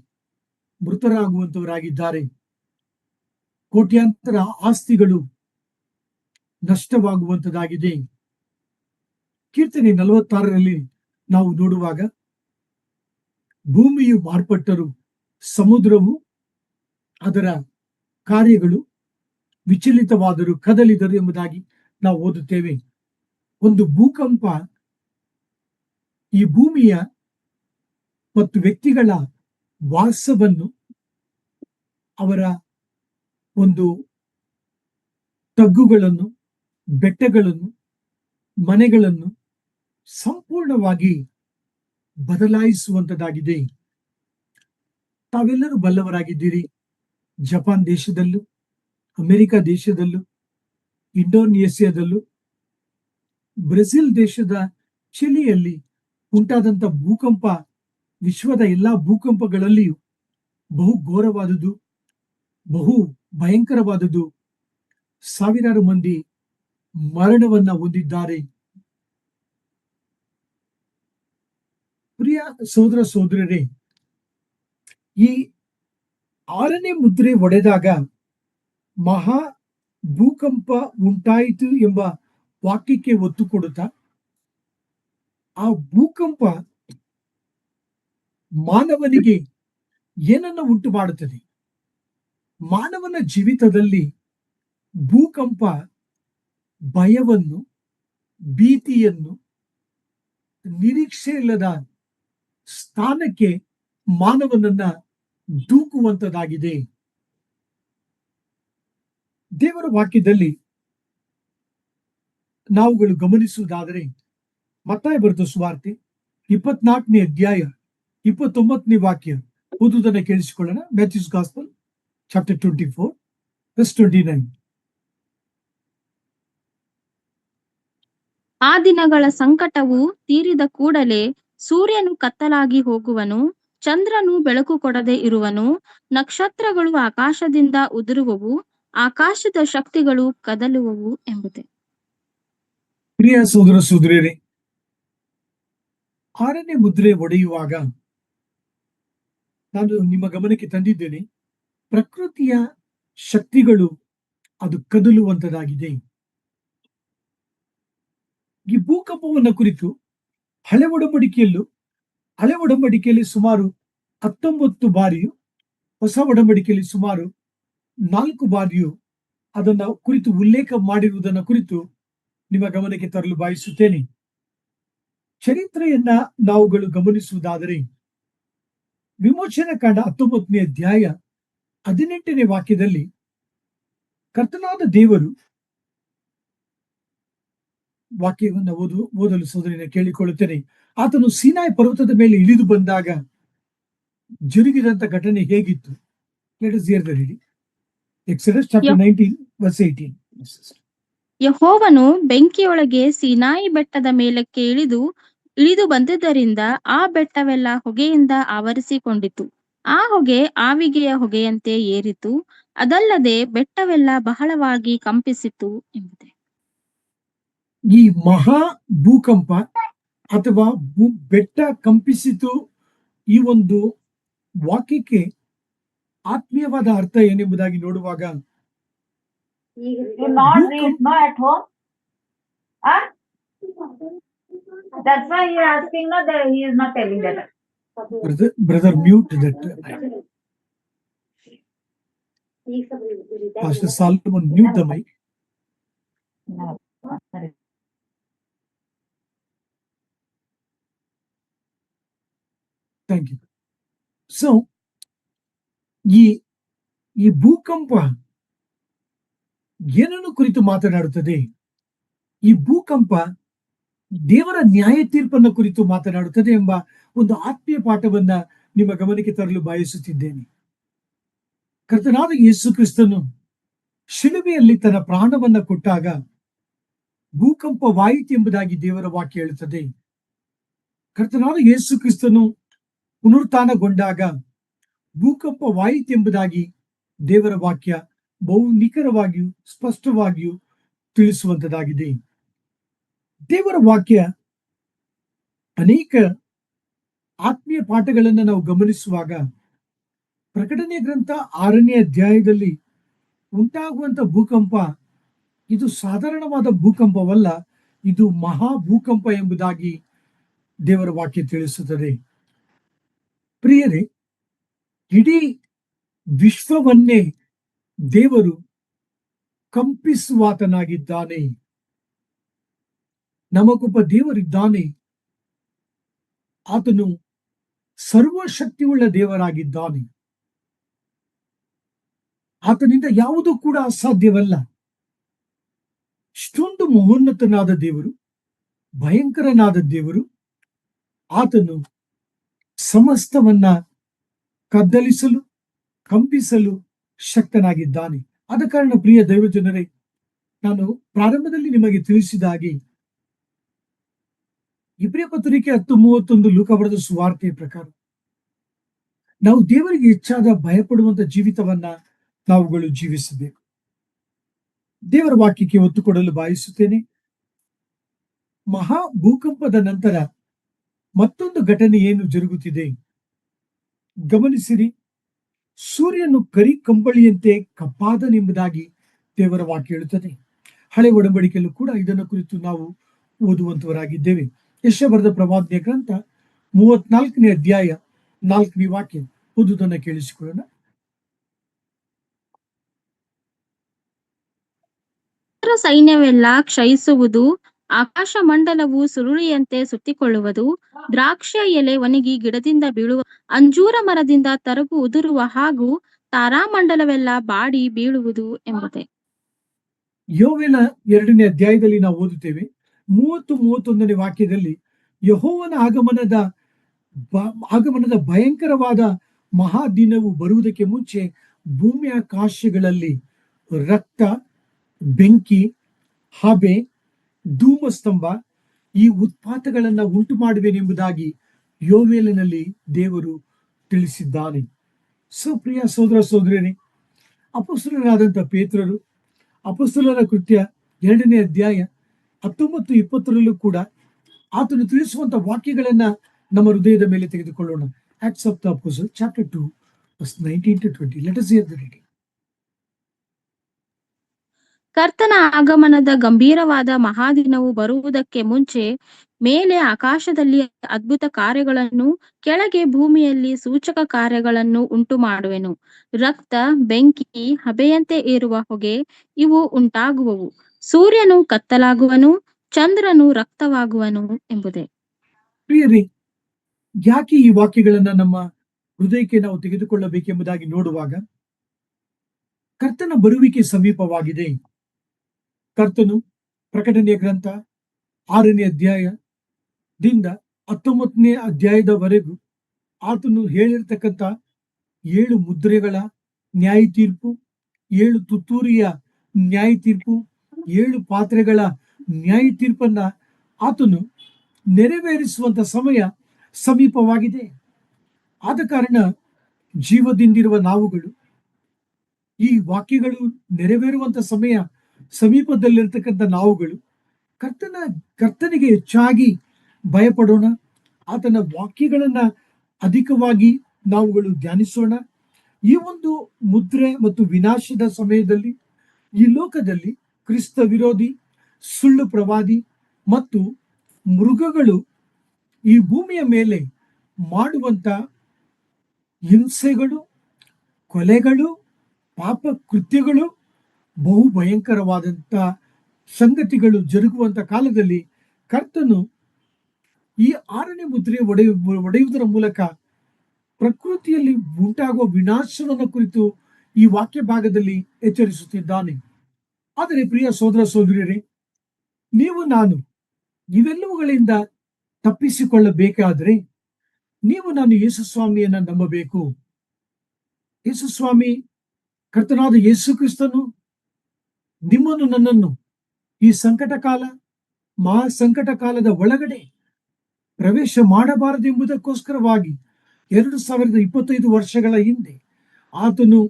ಮೃತರಾಗುವಂತವರಾಗಿದ್ದಾರೆ. ಕೋಟ್ಯಾಂತರ ಆಸ್ತಿಗಳು ನಷ್ಟವಾಗುವಂತದ್ದಾಗಿದೆ. ಕೀರ್ತನೆ 46ರಲ್ಲಿ ನಾವು ನೋಡುವಾಗ, ಭೂಮಿಯು ಮಾರ್ಪಟ್ಟರು, ಸಮುದ್ರವು ಅದರ ಕಾರ್ಯಗಳು ವಿಚಲಿತವಾದರು, ಕದಲಿದರು ಎಂಬುದಾಗಿ ನಾವು ಓದುತ್ತೇವೆ. ಒಂದು ಭೂಕಂಪ ಈ ಭೂಮಿಯ ಮತ್ತು ವ್ಯಕ್ತಿಗಳ ವಾಸವನ್ನು, ಅವರ ಒಂದು ತಗ್ಗುಗಳನ್ನು, ಬೆಟ್ಟಗಳನ್ನು, ಮನೆಗಳನ್ನು ಸಂಪೂರ್ಣವಾಗಿ ಬದಲಾಯಿಸುವಂತದ್ದಾಗಿದೆ. ತಾವೆಲ್ಲರೂ ಬಲ್ಲವರಾಗಿದ್ದೀರಿ, ಜಪಾನ್ ದೇಶದಲ್ಲೂ, ಅಮೆರಿಕ ದೇಶದಲ್ಲೂ, ಇಂಡೋನೇಷ್ಯಾದಲ್ಲೂ, ಬ್ರೆಜಿಲ್ ದೇಶದ ಚಿಲಿಯಲ್ಲಿ ಉಂಟಾದಂತ ಭೂಕಂಪ ವಿಶ್ವದ ಎಲ್ಲಾ ಭೂಕಂಪಗಳಲ್ಲಿಯೂ ಬಹು ಘೋರವಾದುದು, ಬಹು ಭಯಂಕರವಾದುದು. ಸಾವಿರಾರು ಮಂದಿ ಮರಣವನ್ನ ಹೊಂದಿದ್ದಾರೆ. ಪ್ರಿಯ ಸಹೋದರ ಸಹೋದರರೇ, ಈ 6ನೇ ಮುದ್ರೆ ಒಡೆದಾಗ ಮಹಾ ಭೂಕಂಪ ಉಂಟಾಯಿತು ಎಂಬ ವಾಕ್ಯಕ್ಕೆ ಒತ್ತು ಕೊಡುತ್ತಾ, ಆ ಭೂಕಂಪ ಮಾನವನಿಗೆ ಏನನ್ನ ಉಂಟು ಮಾಡುತ್ತದೆ? ಮಾನವನ ಜೀವಿತದಲ್ಲಿ ಭೂಕಂಪ ಭಯವನ್ನು, ಭೀತಿಯನ್ನು, ನಿರೀಕ್ಷೆ ಇಲ್ಲದ ಸ್ಥಾನಕ್ಕೆ ಮಾನವನನ್ನ ದೂಕುವಂತದ್ದಾಗಿದೆ. ದೇವರ ವಾಕ್ಯದಲ್ಲಿ ನಾವುಗಳು ಗಮನಿಸುವುದಾದರೆ, ಮತ್ತಾಯ ಬರೆದ ಸುವಾರ್ತೆ 24ನೇ ಅಧ್ಯಾಯ 29ನೇ ವಾಕ್ಯ ಓದುವುದನ್ನು ಕೇಳಿಸಿಕೊಳ್ಳೋಣ. Matthew's gospel chapter 24 verse 29. ಆ ದಿನಗಳ ಸಂಕಟವು ತೀರಿದ ಕೂಡಲೇ ಸೂರ್ಯನು ಕತ್ತಲಾಗಿ ಹೋಗುವನು, ಚಂದ್ರನು ಬೆಳಕು ಕೊಡದೆ ಇರುವನು, ನಕ್ಷತ್ರಗಳು ಆಕಾಶದಿಂದ ಉದುರುವವು, ಆಕಾಶದ ಶಕ್ತಿಗಳು ಕದಲುವವು ಎಂಬುದೇ. ಪ್ರಿಯ ಸಹೋದರ ಸಹೋದರಿಯರೇ, 6ನೇ ಮುದ್ರೆ ಒಡೆಯುವಾಗ ನಾನು ನಿಮ್ಮ ಗಮನಕ್ಕೆ ತಂದಿದ್ದೇನೆ, ಪ್ರಕೃತಿಯ ಶಕ್ತಿಗಳು ಅದು ಕದಲುವಂತದಾಗಿದೆ. ಈ ಭೂಕಂಪವನ್ನ ಕುರಿತು ಹಳೆ ಒಡಂಬಡಿಕೆಯಲ್ಲಿ ಸುಮಾರು 19 ಬಾರಿಯು, ಹೊಸ ಒಡಂಬಡಿಕೆಯಲ್ಲಿ ಸುಮಾರು 4 ಬಾರಿಯು ಅದನ್ನ ಕುರಿತು ಉಲ್ಲೇಖ ಮಾಡಿರುವುದನ್ನ ಕುರಿತು ನಿಮ್ಮ ಗಮನಕ್ಕೆ ತರಲು ಬಯಸುತ್ತೇನೆ. ಚರಿತ್ರೆಯನ್ನ ನಾವುಗಳು ಗಮನಿಸುವುದಾದರೆ, ವಿಮೋಚನಾ ಕಾಂಡ 19ನೇ ಅಧ್ಯಾಯ 18ನೇ ವಾಕ್ಯದಲ್ಲಿ ಕರ್ತನಾದ ದೇವರು, ವಾಕ್ಯವನ್ನು ಓದಲು ಸೋದರಿನ ಕೇಳಿಕೊಳ್ಳುತ್ತೇನೆ, ಆತನು ಸೀನಾಯಿ ಪರ್ವತದ ಮೇಲೆ ಇಳಿದು ಬಂದಾಗ ಜರುಗಿದಂತ ಘಟನೆ ಹೇಗಿತ್ತು? Let us hear the reading. Exodus chapter 19 verse 18. ಯೆಹೋವನು ಬೆಂಕಿಯೊಳಗೆ ಸೀನಾಯಿ ಬೆಟ್ಟದ ಮೇಲಕ್ಕೆ ಇಳಿದು ಬಂದಿದ್ದರಿಂದ ಆ ಬೆಟ್ಟವೆಲ್ಲ ಹೊಗೆಯಿಂದ ಆವರಿಸಿಕೊಂಡಿತು. ಆ ಹೊಗೆ ಆವಿಗೆಯ ಹೊಗೆಯಂತೆ ಏರಿತು, ಅದಲ್ಲದೆ ಬೆಟ್ಟವೆಲ್ಲ ಬಹಳವಾಗಿ ಕಂಪಿಸಿತು ಎಂಬುದೇ. ಈ ಮಹಾ ಭೂಕಂಪ ಅಥವಾ ಬೆಟ್ಟ ಕಂಪಿಸಿತು ಈ ಒಂದು ವಾಕ್ಯಕ್ಕೆ ಆತ್ಮೀಯವಾದ ಅರ್ಥ ಏನೆಂಬುದಾಗಿ ನೋಡುವಾಗ You not read no at home? Huh? That's why he is asking no that he is not telling that. Brother mute that Pastor Solomon, mute the mic. No. Thank you. So, ಈ ಭೂಕಂಪ ಏನನ್ನು ಕುರಿತು ಮಾತನಾಡುತ್ತದೆ? ಈ ಭೂಕಂಪ ದೇವರ ನ್ಯಾಯ ತೀರ್ಪನ್ನು ಕುರಿತು ಮಾತನಾಡುತ್ತದೆ ಎಂಬ ಒಂದು ಆತ್ಮೀಯ ಪಾಠವನ್ನ ನಿಮ್ಮ ಗಮನಕ್ಕೆ ತರಲು ಬಯಸುತ್ತಿದ್ದೇನೆ. ಕರ್ತನಾದ ಯೇಸು ಕ್ರಿಸ್ತನು ಶಿಲುಬೆಯಲ್ಲಿ ತನ್ನ ಪ್ರಾಣವನ್ನ ಕೊಟ್ಟಾಗ ಭೂಕಂಪವಾಯಿತು ಎಂಬುದಾಗಿ ದೇವರ ವಾಕ್ಯ ಹೇಳುತ್ತದೆ. ಕರ್ತನಾದ ಯೇಸು ಕ್ರಿಸ್ತನು ಪುನರುತ್ಥಾನಗೊಂಡಾಗ ಭೂಕಂಪವಾಯಿತು ಎಂಬುದಾಗಿ ದೇವರ ವಾಕ್ಯ ಬಹು ನಿಖರವಾಗಿಯೂ ಸ್ಪಷ್ಟವಾಗಿಯೂ ತಿಳಿಸುವಂತದಾಗಿದೆ. ದೇವರ ವಾಕ್ಯ ಅನೇಕ ಆತ್ಮೀಯ ಪಾಠಗಳನ್ನು ನಾವು ಗಮನಿಸುವಾಗ ಪ್ರಕಟಣೆ ಗ್ರಂಥ 6ನೇ ಅಧ್ಯಾಯದಲ್ಲಿ ಉಂಟಾಗುವಂತ ಭೂಕಂಪ ಇದು ಸಾಧಾರಣವಾದ ಭೂಕಂಪವಲ್ಲ, ಇದು ಮಹಾ ಭೂಕಂಪ ಎಂಬುದಾಗಿ ದೇವರ ವಾಕ್ಯ ತಿಳಿಸುತ್ತದೆ. ಪ್ರಿಯರೇ, ಇಡೀ ವಿಶ್ವವನ್ನೇ ದೇವರು ಕಂಪಿಸುವಾತನಾಗಿದ್ದಾನೆ. ನಮಗೊಬ್ಬ ದೇವರಿದ್ದಾನೆ. ಆತನು ಸರ್ವಶಕ್ತಿಯುಳ್ಳ ದೇವರಾಗಿದ್ದಾನೆ. ಆತನಿಂದ ಯಾವುದೂ ಕೂಡ ಅಸಾಧ್ಯವಲ್ಲ. ಇಷ್ಟೊಂದು ಮಹೋನ್ನತನಾದ ದೇವರು, ಭಯಂಕರನಾದ ದೇವರು, ಆತನು ಸಮಸ್ತವನ್ನ ಕದ್ದಲಿಸಲು ಕಂಪಿಸಲು ಶಕ್ತನಾಗಿದ್ದಾನೆ. ಆದ ಕಾರಣ ಪ್ರಿಯ ದೈವಜನರೇ, ನಾನು ಪ್ರಾರಂಭದಲ್ಲಿ ನಿಮಗೆ ತಿಳಿಸಿದ ಹಾಗೆ ಇಬ್ರಿಯ ಪತ್ರಿಕೆ 10:31 ಲೂಕ ಬರೆದ ಸುವಾರ್ತೆಯ ಪ್ರಕಾರ ನಾವು ದೇವರಿಗೆ ಹೆಚ್ಚಾದ ಭಯಪಡುವಂತ ಜೀವಿತವನ್ನ ನಾವುಗಳು ಜೀವಿಸಬೇಕು. ದೇವರ ವಾಕ್ಯಕ್ಕೆ ಒತ್ತು ಕೊಡಲು ಬಯಸುತ್ತೇನೆ. ಮಹಾ ಭೂಕಂಪದ ನಂತರ ಮತ್ತೊಂದು ಘಟನೆ ಏನು ಜರುಗುತ್ತಿದೆ ಗಮನಿಸಿರಿ. ಸೂರ್ಯನು ಕರಿ ಕಂಬಳಿಯಂತೆ ಕಪ್ಪಾದನೆಂಬುದಾಗಿ ದೇವರ ವಾಕ್ಯ ಹೇಳುತ್ತದೆ. ಹಳೆ ಒಡಂಬಡಿಕೆಯಲ್ಲೂ ಕೂಡ ಇದನ್ನು ಕುರಿತು ನಾವು ಓದುವಂತವರಾಗಿದ್ದೇವೆ. ಯೆಶಾಯ ಬರೆದ ಪ್ರವಾದನೆಯ ಗ್ರಂಥ 34ನೇ ಅಧ್ಯಾಯ 4ನೇ ವಾಕ್ಯ ಓದುವುದನ್ನು ಕೇಳಿಸಿಕೊಳ್ಳೋಣ. ಸೈನ್ಯವೆಲ್ಲ ಕ್ಷಯಿಸುವುದು, ಆಕಾಶ ಮಂಡಲವು ಸುರುಳಿಯಂತೆ ಸುತ್ತಿಕೊಳ್ಳುವುದು, ದ್ರಾಕ್ಷಿಯ ಎಲೆ ಒಣಗಿ ಗಿಡದಿಂದ ಬೀಳುವ, ಅಂಜೂರ ಮರದಿಂದ ತರಗು ಉದುರುವ ಹಾಗೂ ತಾರಾಮಂಡಲವೆಲ್ಲ ಬಾಡಿ ಬೀಳುವುದು ಎಂಬುದೇ. ಯೋವೇಲ 2ನೇ ಅಧ್ಯಾಯದಲ್ಲಿ ನಾವು ಓದುತ್ತೇವೆ. 30-31ನೇ ವಾಕ್ಯದಲ್ಲಿ ಯೆಹೋವನ ಆಗಮನದ ಭಯಂಕರವಾದ ಮಹಾದಿನವು ಬರುವುದಕ್ಕೆ ಮುಂಚೆ ಭೂಮಿ ಆಕಾಶಗಳಲ್ಲಿ ರಕ್ತ, ಬೆಂಕಿ, ಹಬೆ, ಧೂಮಸ್ತಂಭ ಈ ಉತ್ಪಾತಗಳನ್ನ ಉಂಟು ಮಾಡುವೆನೆಂಬುದಾಗಿ ಯೋವೇಲನಲ್ಲಿ ದೇವರು ತಿಳಿಸಿದ್ದಾನೆ. ಸುಪ್ರಿಯ ಸೋದರ ಸೋದರಿಯರೇ, ಅಪೊಸ್ತಲರಾದಂಥ ಪೇತ್ರರು ಅಪೊಸ್ತಲರ ಕೃತ್ಯ 2ನೇ ಅಧ್ಯಾಯ 19-20ರಲ್ಲೂ ಕೂಡ ಆತನು ತಿಳಿಸುವಂತ ವಾಕ್ಯಗಳನ್ನ ನಮ್ಮ ಹೃದಯದ ಮೇಲೆ ತೆಗೆದುಕೊಳ್ಳೋಣ. Acts of the Apostles, chapter 2, verse 19-20. Let us hear the reading. ಕರ್ತನ ಆಗಮನದ ಗಂಭೀರವಾದ ಮಹಾದಿನವು ಬರುವುದಕ್ಕೆ ಮುಂಚೆ ಮೇಲೆ ಆಕಾಶದಲ್ಲಿ ಅದ್ಭುತ ಕಾರ್ಯಗಳನ್ನು, ಕೆಳಗೆ ಭೂಮಿಯಲ್ಲಿ ಸೂಚಕ ಕಾರ್ಯಗಳನ್ನು ಉಂಟು ಮಾಡುವೆನು. ರಕ್ತ, ಬೆಂಕಿ, ಹಬೆಯಂತೆ ಏರುವ ಹೊಗೆ ಇವು ಉಂಟಾಗುವವು. ಸೂರ್ಯನು ಕತ್ತಲಾಗುವನು, ಚಂದ್ರನು ರಕ್ತವಾಗುವನು ಎಂಬುದೇ. ಪ್ರಿಯರೇ, ಯಾಕೆ ಈ ವಾಕ್ಯಗಳನ್ನ ನಮ್ಮ ಹೃದಯಕ್ಕೆ ನಾವು ತೆಗೆದುಕೊಳ್ಳಬೇಕೆಂಬುದಾಗಿ ನೋಡುವಾಗ ಕರ್ತನ ಬರುವಿಕೆ ಸಮೀಪವಾಗಿದೆ. ಕರ್ತನು ಪ್ರಕಟಣೆಯ ಗ್ರಂಥ 6ನೇ ಅಧ್ಯಾಯದಿಂದ 19ನೇ ಅಧ್ಯಾಯದವರೆಗೂ ಆತನು ಹೇಳಿರ್ತಕ್ಕಂಥ 7 ಮುದ್ರೆಗಳ ನ್ಯಾಯ ತೀರ್ಪು, 7 ತುತ್ತೂರಿಯ ನ್ಯಾಯ ತೀರ್ಪು, 7 ಪಾತ್ರೆಗಳ ನ್ಯಾಯ ತೀರ್ಪನ್ನ ಆತನು ನೆರವೇರಿಸುವಂತ ಸಮಯ ಸಮೀಪವಾಗಿದೆ. ಆದ ಕಾರಣ ಜೀವದಿಂದಿರುವ ನಾವುಗಳು ಈ ವಾಕ್ಯಗಳು ನೆರವೇರುವಂತ ಸಮಯ ಸಮೀಪದಲ್ಲಿರ್ತಕ್ಕಂಥ ನಾವುಗಳು ಕರ್ತನಿಗೆ ಹೆಚ್ಚಾಗಿ ಭಯಪಡೋಣ. ಆತನ ವಾಕ್ಯಗಳನ್ನ ಅಧಿಕವಾಗಿ ನಾವುಗಳು ಧ್ಯಾನಿಸೋಣ. ಈ ಒಂದು ಮುದ್ರೆ ಮತ್ತು ವಿನಾಶದ ಸಮಯದಲ್ಲಿ ಈ ಲೋಕದಲ್ಲಿ ಕ್ರಿಸ್ತ ವಿರೋಧಿ, ಸುಳ್ಳು ಪ್ರವಾದಿ ಮತ್ತು ಮೃಗಗಳು ಈ ಭೂಮಿಯ ಮೇಲೆ ಮಾಡುವಂತ ಹಿಂಸೆಗಳು, ಕೊಲೆಗಳು, ಪಾಪ ಕೃತ್ಯಗಳು, ಬಹು ಭಯಂಕರವಾದಂತ ಸಂಗತಿಗಳು ಜರುಗುವಂತ ಕಾಲದಲ್ಲಿ ಕರ್ತನು ಈ 6ನೇ ಮುದ್ರೆ ಒಡೆಯುವುದರ ಮೂಲಕ ಪ್ರಕೃತಿಯಲ್ಲಿ ಉಂಟಾಗುವ ವಿನಾಶವನ್ನು ಕುರಿತು ಈ ವಾಕ್ಯ ಭಾಗದಲ್ಲಿ ಎಚ್ಚರಿಸುತ್ತಿದ್ದಾನೆ. ಆದರೆ ಪ್ರಿಯ ಸೋದರ ಸೋದರಿಯರೇ, ನೀವು ನಾನು ಇವೆಲ್ಲವುಗಳಿಂದ ತಪ್ಪಿಸಿಕೊಳ್ಳಬೇಕಾದರೆ ನಾನು ಯೇಸು ಸ್ವಾಮಿಯನ್ನ ನಂಬಬೇಕು. ಯೇಸು ಸ್ವಾಮಿ, ಕರ್ತನಾದ ಯೇಸು ಕ್ರಿಸ್ತನು ನಿಮ್ಮನ್ನು ನನ್ನನ್ನು ಈ ಸಂಕಟ ಕಾಲ, ಮಹಾ ಸಂಕಟ ಕಾಲದ ಒಳಗಡೆ ಪ್ರವೇಶ ಮಾಡಬಾರದೆಂಬುದಕ್ಕೋಸ್ಕರವಾಗಿ 2025 ವರ್ಷಗಳ ಹಿಂದೆ ಆತನು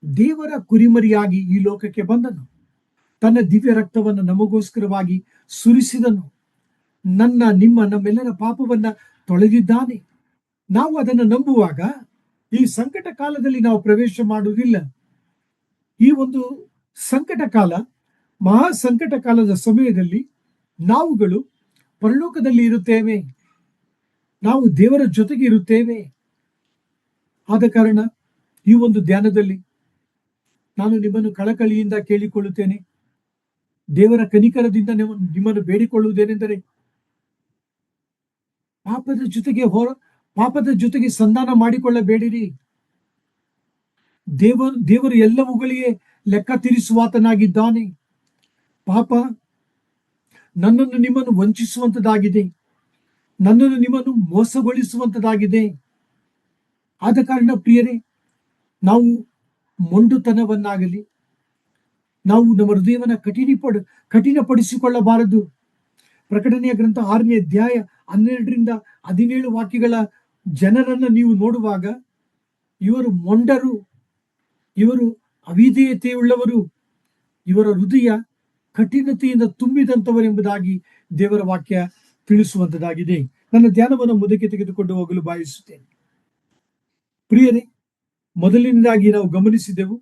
ದೇವರ ಕುರಿಮರಿಯಾಗಿ ಈ ಲೋಕಕ್ಕೆ ಬಂದನು. ತನ್ನ ದಿವ್ಯ ರಕ್ತವನ್ನು ನಮಗೋಸ್ಕರವಾಗಿ ಸುರಿಸಿದನು. ನಮ್ಮೆಲ್ಲರ ಪಾಪವನ್ನ ತೊಳೆದಿದ್ದಾನೆ. ನಾವು ಅದನ್ನು ನಂಬುವಾಗ ಈ ಸಂಕಟ ಕಾಲದಲ್ಲಿ ನಾವು ಪ್ರವೇಶ ಮಾಡುವುದಿಲ್ಲ. ಈ ಒಂದು ಸಂಕಟ ಕಾಲ, ಮಹಾ ಸಂಕಟ ಕಾಲದ ಸಮಯದಲ್ಲಿ ನಾವುಗಳು ಪರಲೋಕದಲ್ಲಿ ಇರುತ್ತೇವೆ, ನಾವು ದೇವರ ಜೊತೆಗೆ ಇರುತ್ತೇವೆ. ಆದ ಕಾರಣ ಈ ಒಂದು ಧ್ಯಾನದಲ್ಲಿ ನಾನು ನಿಮ್ಮನ್ನು ಕಳಕಳಿಯಿಂದ ಕೇಳಿಕೊಳ್ಳುತ್ತೇನೆ. ದೇವರ ಕನಿಕರದಿಂದ ನಿಮ್ಮನ್ನು ಬೇಡಿಕೊಳ್ಳುವುದೇನೆಂದರೆ, ಪಾಪದ ಜೊತೆಗೆ ಸಂಧಾನ ಮಾಡಿಕೊಳ್ಳಬೇಡಿರಿ. ದೇವರು ಎಲ್ಲವುಗಳಿಗೆ ಲೆಕ್ಕ ತೀರಿಸುವಾತನಾಗಿದ್ದಾನೆ. ಪಾಪ ನನ್ನನ್ನು ನಿಮ್ಮನ್ನು ವಂಚಿಸುವಂತದಾಗಿದೆ, ನನ್ನನ್ನು ನಿಮ್ಮನ್ನು ಮೋಸಗೊಳಿಸುವಂತದಾಗಿದೆ. ಆದ ಕಾರಣ ಪ್ರಿಯರೇ, ನಾವು ಮೊಂಡುತನವನ್ನಾಗಲಿ, ನಾವು ನಮ್ಮ ಹೃದಯವನ್ನ ಕಠಿಣಪಡಿಸಿಕೊಳ್ಳಬಾರದು. ಪ್ರಕಟಣೆಯ ಗ್ರಂಥ 6ನೇ ಅಧ್ಯಾಯ 12-17 ವಾಕ್ಯಗಳ ಜನರನ್ನ ನೀವು ನೋಡುವಾಗ, ಇವರು ಮೊಂಡರು, ಇವರು ಅವಿಧೇಯತೆಯುಳ್ಳವರು, ಇವರ ಹೃದಯ ಕಠಿಣತೆಯಿಂದ ತುಂಬಿದಂತವರೆಂಬುದಾಗಿ ದೇವರ ವಾಕ್ಯ ತಿಳಿಸುವಂತದಾಗಿದೆ. ನನ್ನ ಧ್ಯಾನವನ್ನು ಮುಂದಕ್ಕೆ ತೆಗೆದುಕೊಂಡು ಹೋಗಲು ಬಯಸುತ್ತೇನೆ. ಪ್ರಿಯರೇ, ಮೊದಲನೇದಾಗಿ ನಾವು ಗಮನಿಸಿದೆವು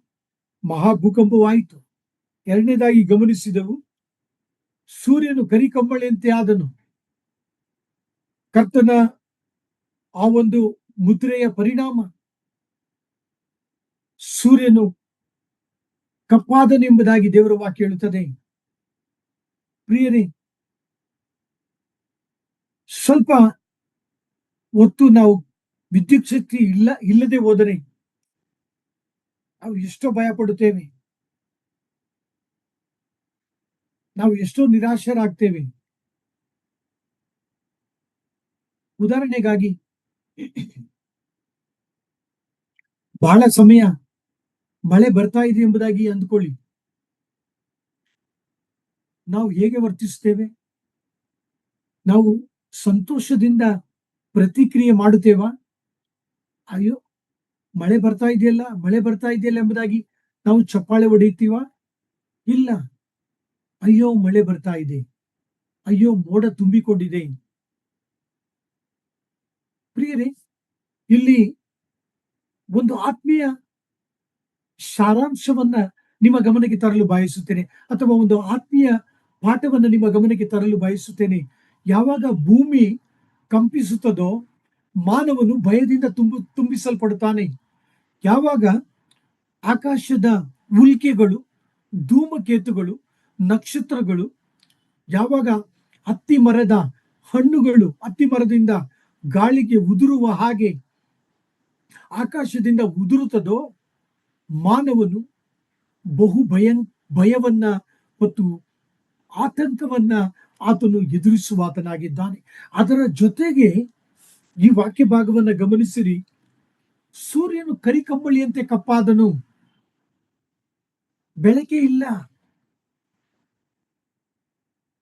ಮಹಾಭೂಕಂಪವಾಯಿತು. ಎರಡನೇದಾಗಿ ಗಮನಿಸಿದೆವು ಸೂರ್ಯನು ಕರಿಕಂಬಳಿಯಂತೆ ಆದನು. ಕರ್ತನ ಆ ಒಂದು ಮುದ್ರೆಯ ಪರಿಣಾಮ ಸೂರ್ಯನು ಕಪ್ಪಾದನೆಂಬುದಾಗಿ ದೇವರ ವಾಕ್ಯ ಹೇಳುತ್ತದೆ. ಪ್ರಿಯರೇ, ಸ್ವಲ್ಪ ಹೊತ್ತು ನಾವು ವಿದ್ಯುತ್ ಶಕ್ತಿ ಇಲ್ಲದೆ ಹೋದರೆ ನಾವು ಎಷ್ಟೋ ಭಯ ಪಡುತ್ತೇವೆ, ನಾವು ಎಷ್ಟೋ ನಿರಾಶರಾಗ್ತೇವೆ. ಉದಾಹರಣೆಗಾಗಿ, ಬಹಳ ಸಮಯ ಮಳೆ ಬರ್ತಾ ಇದೆ ಎಂಬುದಾಗಿ ಅಂದ್ಕೊಳ್ಳಿ. ನಾವು ಹೇಗೆ ವರ್ತಿಸುತ್ತೇವೆ? ನಾವು ಸಂತೋಷದಿಂದ ಪ್ರತಿಕ್ರಿಯೆ ಮಾಡುತ್ತೇವಾ? ಅಯ್ಯೋ, ಮಳೆ ಬರ್ತಾ ಇದೆಯಲ್ಲ ಎಂಬುದಾಗಿ ನಾವು ಚಪ್ಪಾಳೆ ಹೊಡೆಯುತ್ತೀವ? ಇಲ್ಲ. ಅಯ್ಯೋ, ಮಳೆ ಬರ್ತಾ ಇದೆ, ಅಯ್ಯೋ ಮೋಡ ತುಂಬಿಕೊಂಡಿದೆ. ಪ್ರಿಯರೇ, ಇಲ್ಲಿ ಒಂದು ಆತ್ಮೀಯ ಸಾರಾಂಶವನ್ನ ನಿಮ್ಮ ಗಮನಕ್ಕೆ ತರಲು ಬಯಸುತ್ತೇನೆ, ಅಥವಾ ಒಂದು ಆತ್ಮೀಯ ಪಾಠವನ್ನ ನಿಮ್ಮ ಗಮನಕ್ಕೆ ತರಲು ಬಯಸುತ್ತೇನೆ. ಯಾವಾಗ ಭೂಮಿ ಕಂಪಿಸುತ್ತದೋ ಮಾನವನು ಭಯದಿಂದ ತುಂಬಿಸಲ್ಪಡುತ್ತಾನೆ. ಯಾವಾಗ ಆಕಾಶದ ಉಲ್ಕೆಗಳು, ಧೂಮಕೇತುಗಳು, ನಕ್ಷತ್ರಗಳು, ಯಾವಾಗ ಹತ್ತಿ ಮರದ ಹಣ್ಣುಗಳು ಹತ್ತಿ ಮರದಿಂದ ಗಾಳಿಗೆ ಉದುರುವ ಹಾಗೆ ಆಕಾಶದಿಂದ ಉದುರುತ್ತದೋ, ಮಾನವನು ಬಹು ಭಯವನ್ನ ಮತ್ತು ಆತಂಕವನ್ನ ಆತನು ಎದುರಿಸುವಾತನಾಗಿದ್ದಾನೆ. ಅದರ ಜೊತೆಗೆ ಈ ವಾಕ್ಯ ಭಾಗವನ್ನ ಗಮನಿಸಿರಿ. ಸೂರ್ಯನು ಕರಿಕಂಬಳಿಯಂತೆ ಕಪ್ಪಾದನು. ಬೆಳಕೆ ಇಲ್ಲ,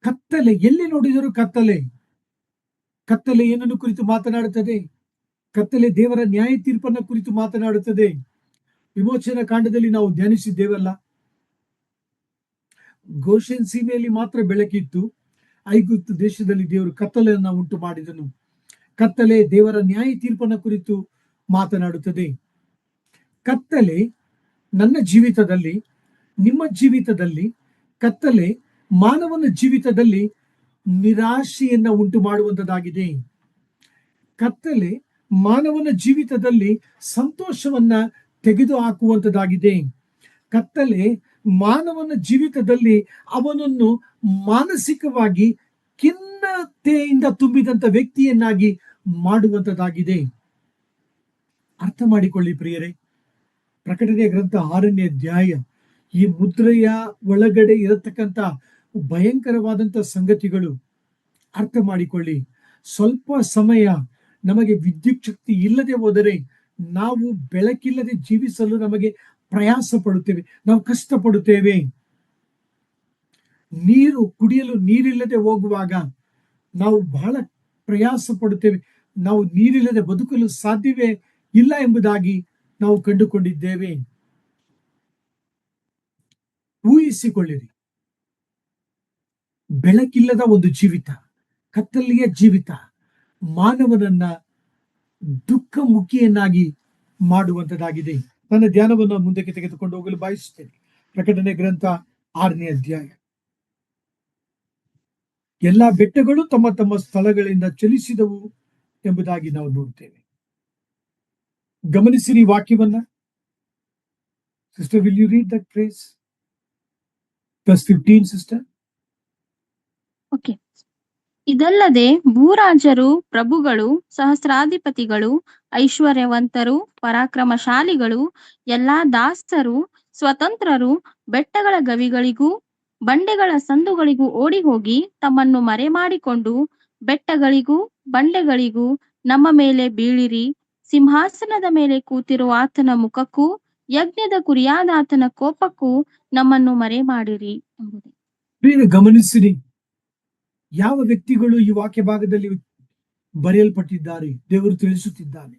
ಕತ್ತಲೆ. ಎಲ್ಲಿ ನೋಡಿದರೂ ಕತ್ತಲೆ. ಕತ್ತಲೆ ಏನನ್ನು ಕುರಿತು ಮಾತನಾಡುತ್ತದೆ? ಕತ್ತಲೆ ದೇವರ ನ್ಯಾಯ ತೀರ್ಪನ್ನ ಕುರಿತು ಮಾತನಾಡುತ್ತದೆ. ವಿಮೋಚನಾ ಕಾಂಡದಲ್ಲಿ ನಾವು ಧ್ಯಾನಿಸಿದ್ದೇವಲ್ಲ, ಗೋಷೆನ್ ಸೀಮೆಯಲ್ಲಿ ಮಾತ್ರ ಬೆಳಕಿತ್ತು, ಐಗುಪ್ತ ದೇಶದಲ್ಲಿ ದೇವರು ಕತ್ತಲೆಯನ್ನ ಉಂಟು ಮಾಡಿದನು. ಕತ್ತಲೆ ದೇವರ ನ್ಯಾಯ ತೀರ್ಪನ ಕುರಿತು ಮಾತನಾಡುತ್ತದೆ. ಕತ್ತಲೆ ನನ್ನ ಜೀವಿತದಲ್ಲಿ, ನಿಮ್ಮ ಜೀವಿತದಲ್ಲಿ, ಕತ್ತಲೆ ಮಾನವನ ಜೀವಿತದಲ್ಲಿ ನಿರಾಶೆಯನ್ನ ಉಂಟು ಮಾಡುವಂತದ್ದಾಗಿದೆ. ಕತ್ತಲೆ ಮಾನವನ ಜೀವಿತದಲ್ಲಿ ಸಂತೋಷವನ್ನ ತೆಗೆದು ಹಾಕುವಂತದ್ದಾಗಿದೆ. ಕತ್ತಲೆ ಮಾನವನ ಜೀವಿತದಲ್ಲಿ ಅವನನ್ನು ಮಾನಸಿಕವಾಗಿ ಖಿನ್ನತೆಯಿಂದ ತುಂಬಿದಂತ ವ್ಯಕ್ತಿಯನ್ನಾಗಿ ಮಾಡುವಂತದ್ದಾಗಿದೆ. ಅರ್ಥ ಮಾಡಿಕೊಳ್ಳಿ ಪ್ರಿಯರೇ, ಪ್ರಕಟಣೆಯ ಗ್ರಂಥ 6ನೇ ಅಧ್ಯಾಯ ಈ ಮುದ್ರೆಯ ಒಳಗಡೆ ಇರತಕ್ಕಂತ ಭಯಂಕರವಾದಂತ ಸಂಗತಿಗಳು ಅರ್ಥ ಮಾಡಿಕೊಳ್ಳಿ. ಸ್ವಲ್ಪ ಸಮಯ ನಮಗೆ ವಿದ್ಯುತ್ ಶಕ್ತಿ ಇಲ್ಲದೆ ಹೋದರೆ ನಾವು ಬೆಳಕಿಲ್ಲದೆ ಜೀವಿಸಲು ನಮಗೆ ಪ್ರಯಾಸ ಪಡುತ್ತೇವೆ, ನಾವು ಕಷ್ಟಪಡುತ್ತೇವೆ. ನೀರು ಕುಡಿಯಲು ನೀರಿಲ್ಲದೆ ಹೋಗುವಾಗ ನಾವು ಬಹಳ ಪ್ರಯಾಸ ಪಡುತ್ತೇವೆ. ನಾವು ನೀರಿಲ್ಲದೆ ಬದುಕಲು ಸಾಧ್ಯವೇ ಇಲ್ಲ ಎಂಬುದಾಗಿ ನಾವು ಕಂಡುಕೊಂಡಿದ್ದೇವೆ. ಊಹಿಸಿಕೊಳ್ಳಿರಿ, ಬೆಳಕಿಲ್ಲದ ಒಂದು ಜೀವಿತ, ಕತ್ತಲೆಯ ಜೀವಿತ ಮಾನವನನ್ನ ದುಃಖ ಮುಖಿಯನ್ನಾಗಿ ಮಾಡುವಂತದ್ದಾಗಿದೆ. ನನ್ನ ಧ್ಯಾನವನ್ನು ಮುಂದಕ್ಕೆ ತೆಗೆದುಕೊಂಡು ಹೋಗಲು ಬಯಸುತ್ತೇನೆ. ಪ್ರಕಟಣೆ ಗ್ರಂಥ 6ನೇ ಅಧ್ಯಾಯ. ಎಲ್ಲಾ ಬೆಟ್ಟಗಳು ತಮ್ಮ ತಮ್ಮ ಸ್ಥಳಗಳಿಂದ ಚಲಿಸಿದವು ಎಂಬುದಾಗಿ ನಾವು ನೋಡ್ತೇವೆ. ಗಮನಿಸಿರಿ ವಾಕ್ಯವನ್ನ. Sister, will you read that phrase? Verse 15, sister. Okay. ಇದಲ್ಲದೆ ಭೂರಾಜರು, ಪ್ರಭುಗಳು, ಸಹಸ್ರಾಧಿಪತಿಗಳು, ಐಶ್ವರ್ಯವಂತರು, ಪರಾಕ್ರಮಶಾಲಿಗಳು, ಎಲ್ಲಾ ದಾಸರು, ಸ್ವತಂತ್ರರು ಬೆಟ್ಟಗಳ ಗವಿಗಳಿಗೂ ಬಂಡೆಗಳ ಸಂದುಗಳಿಗೂ ಓಡಿ ಹೋಗಿ ತಮ್ಮನ್ನು ಮರೆಮಾಡಿಕೊಂಡು ಬೆಟ್ಟಗಳಿಗೂ ಬಂಡೆಗಳಿಗೂ ನಮ್ಮ ಮೇಲೆ ಬೀಳಿರಿ, ಸಿಂಹಾಸನದ ಮೇಲೆ ಕೂತಿರುವ ಆತನ ಮುಖಕ್ಕೂ ಯಜ್ಞದ ಕುರಿಯಾದ ಆತನ ಕೋಪಕ್ಕೂ ನಮ್ಮನ್ನು ಮರೆಮಾಡಿರಿ ಎಂಬುದೇ. ಗಮನಿಸಿರಿ, ಯಾವ ವ್ಯಕ್ತಿಗಳು ಈ ವಾಕ್ಯ ಭಾಗದಲ್ಲಿ ಬರೆಯಲ್ಪಟ್ಟಿದ್ದಾರೆ ದೇವರು ತಿಳಿಸುತ್ತಿದ್ದಾನೆ.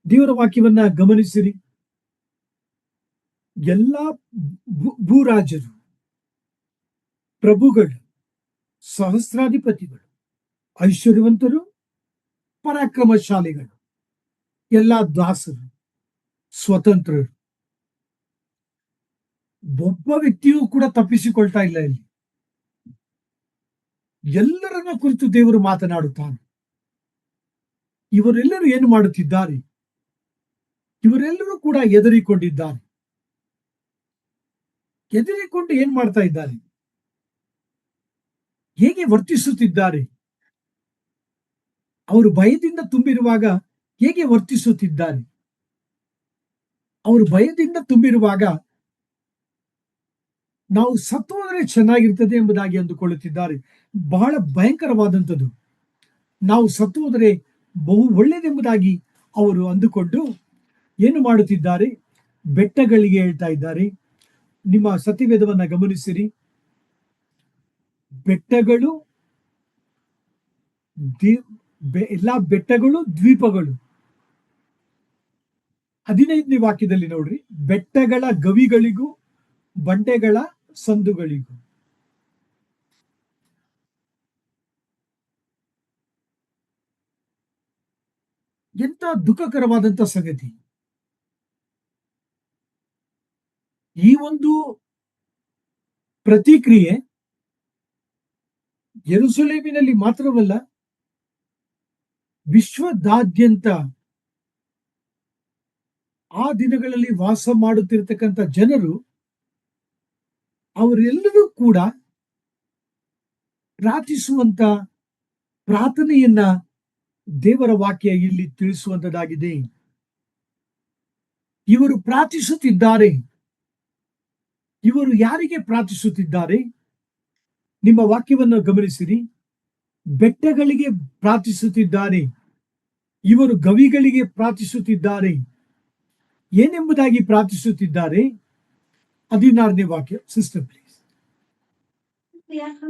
ದೇವರ ವಾಕ್ಯವನ್ನ ಗಮನಿಸಿರಿ. ಎಲ್ಲಾ ಭೂರಾಜರು, ಪ್ರಭುಗಳು, ಸಹಸ್ರಾಧಿಪತಿಗಳು, ಐಶ್ವರ್ಯವಂತರು, ಪರಾಕ್ರಮಶಾಲಿಗಳು, ಎಲ್ಲಾ ದಾಸರು, ಸ್ವತಂತ್ರರು. ಒಬ್ಬ ವ್ಯಕ್ತಿಯೂ ಕೂಡ ತಪ್ಪಿಸಿಕೊಳ್ತಾ ಇಲ್ಲ. ಇಲ್ಲಿ ಎಲ್ಲರನ್ನ ಕುರಿತು ದೇವರು ಮಾತನಾಡುತ್ತಾನೆ. ಇವರೆಲ್ಲರೂ ಏನು ಮಾಡುತ್ತಿದ್ದಾರೆ? ಇವರೆಲ್ಲರೂ ಕೂಡ ಹೆದರಿಕೊಂಡಿದ್ದಾರೆ. ಹೆದರಿಕೊಂಡು ಏನ್ ಮಾಡ್ತಾ ಇದ್ದಾರೆ? ಹೇಗೆ ವರ್ತಿಸುತ್ತಿದ್ದಾರೆ? ಅವರು ಭಯದಿಂದ ತುಂಬಿರುವಾಗ ಹೇಗೆ ವರ್ತಿಸುತ್ತಿದ್ದಾರೆ? ಅವರು ಭಯದಿಂದ ತುಂಬಿರುವಾಗ ನಾವು ಸತ್ತೋದ್ರೆ ಚೆನ್ನಾಗಿರ್ತದೆ ಎಂಬುದಾಗಿ ಅಂದುಕೊಳ್ಳುತ್ತಿದ್ದಾರೆ. ಬಹಳ ಭಯಂಕರವಾದಂಥದ್ದು. ನಾವು ಸತ್ತೋದ್ರೆ ಬಹು ಒಳ್ಳೆಯದೆಂಬುದಾಗಿ ಅವರು ಅಂದುಕೊಂಡು ಏನು ಮಾಡುತ್ತಿದ್ದಾರೆ? ಬೆಟ್ಟಗಳಿಗೆ ಹೇಳ್ತಾ ಇದ್ದಾರೆ. ನಿಮ್ಮ ಸತ್ಯವೇದವನ್ನ ಗಮನಿಸಿರಿ. ಬೆಟ್ಟಗಳು, ಎಲ್ಲಾ ಬೆಟ್ಟಗಳು, ದ್ವೀಪಗಳು. 15ನೇ ವಾಕ್ಯದಲ್ಲಿ ನೋಡ್ರಿ, ಬೆಟ್ಟಗಳ ಗವಿಗಳಿಗೂ ಬಂಡೆಗಳ ಸಂದುಗಳಿಗೂ. ಎಂತ ದುಃಖಕರವಾದಂತ ಸಂಗತಿ. ಈ ಒಂದು ಪ್ರತಿಕ್ರಿಯೆ ಯೆರೂಸಲೇಮಿನಲ್ಲಿ ಮಾತ್ರವಲ್ಲ, ವಿಶ್ವದಾದ್ಯಂತ ಆ ದಿನಗಳಲ್ಲಿ ವಾಸ ಮಾಡುತ್ತಿರತಕ್ಕಂಥ ಜನರು, ಅವರೆಲ್ಲರೂ ಕೂಡ ಪ್ರಾರ್ಥಿಸುವಂತ ಪ್ರಾರ್ಥನೆಯನ್ನ ದೇವರ ವಾಕ್ಯ ಇಲ್ಲಿ ತಿಳಿಸುವಂತದ್ದಾಗಿದೆ. ಇವರು ಪ್ರಾರ್ಥಿಸುತ್ತಿದ್ದಾರೆ. ಇವರು ಯಾರಿಗೆ ಪ್ರಾರ್ಥಿಸುತ್ತಿದ್ದಾರೆ? ನಿಮ್ಮ ವಾಕ್ಯವನ್ನು ಗಮನಿಸಿರಿ. ಬೆಟ್ಟಗಳಿಗೆ ಪ್ರಾರ್ಥಿಸುತ್ತಿದ್ದಾರೆ. ಇವರು ಗವಿಗಳಿಗೆ ಪ್ರಾರ್ಥಿಸುತ್ತಿದ್ದಾರೆ. ಏನೆಂಬುದಾಗಿ ಪ್ರಾರ್ಥಿಸುತ್ತಿದ್ದಾರೆ? 16ನೇ ವಾಕ್ಯ, ಸಿಸ್ಟರ್ ಪ್ಲೀಸ್.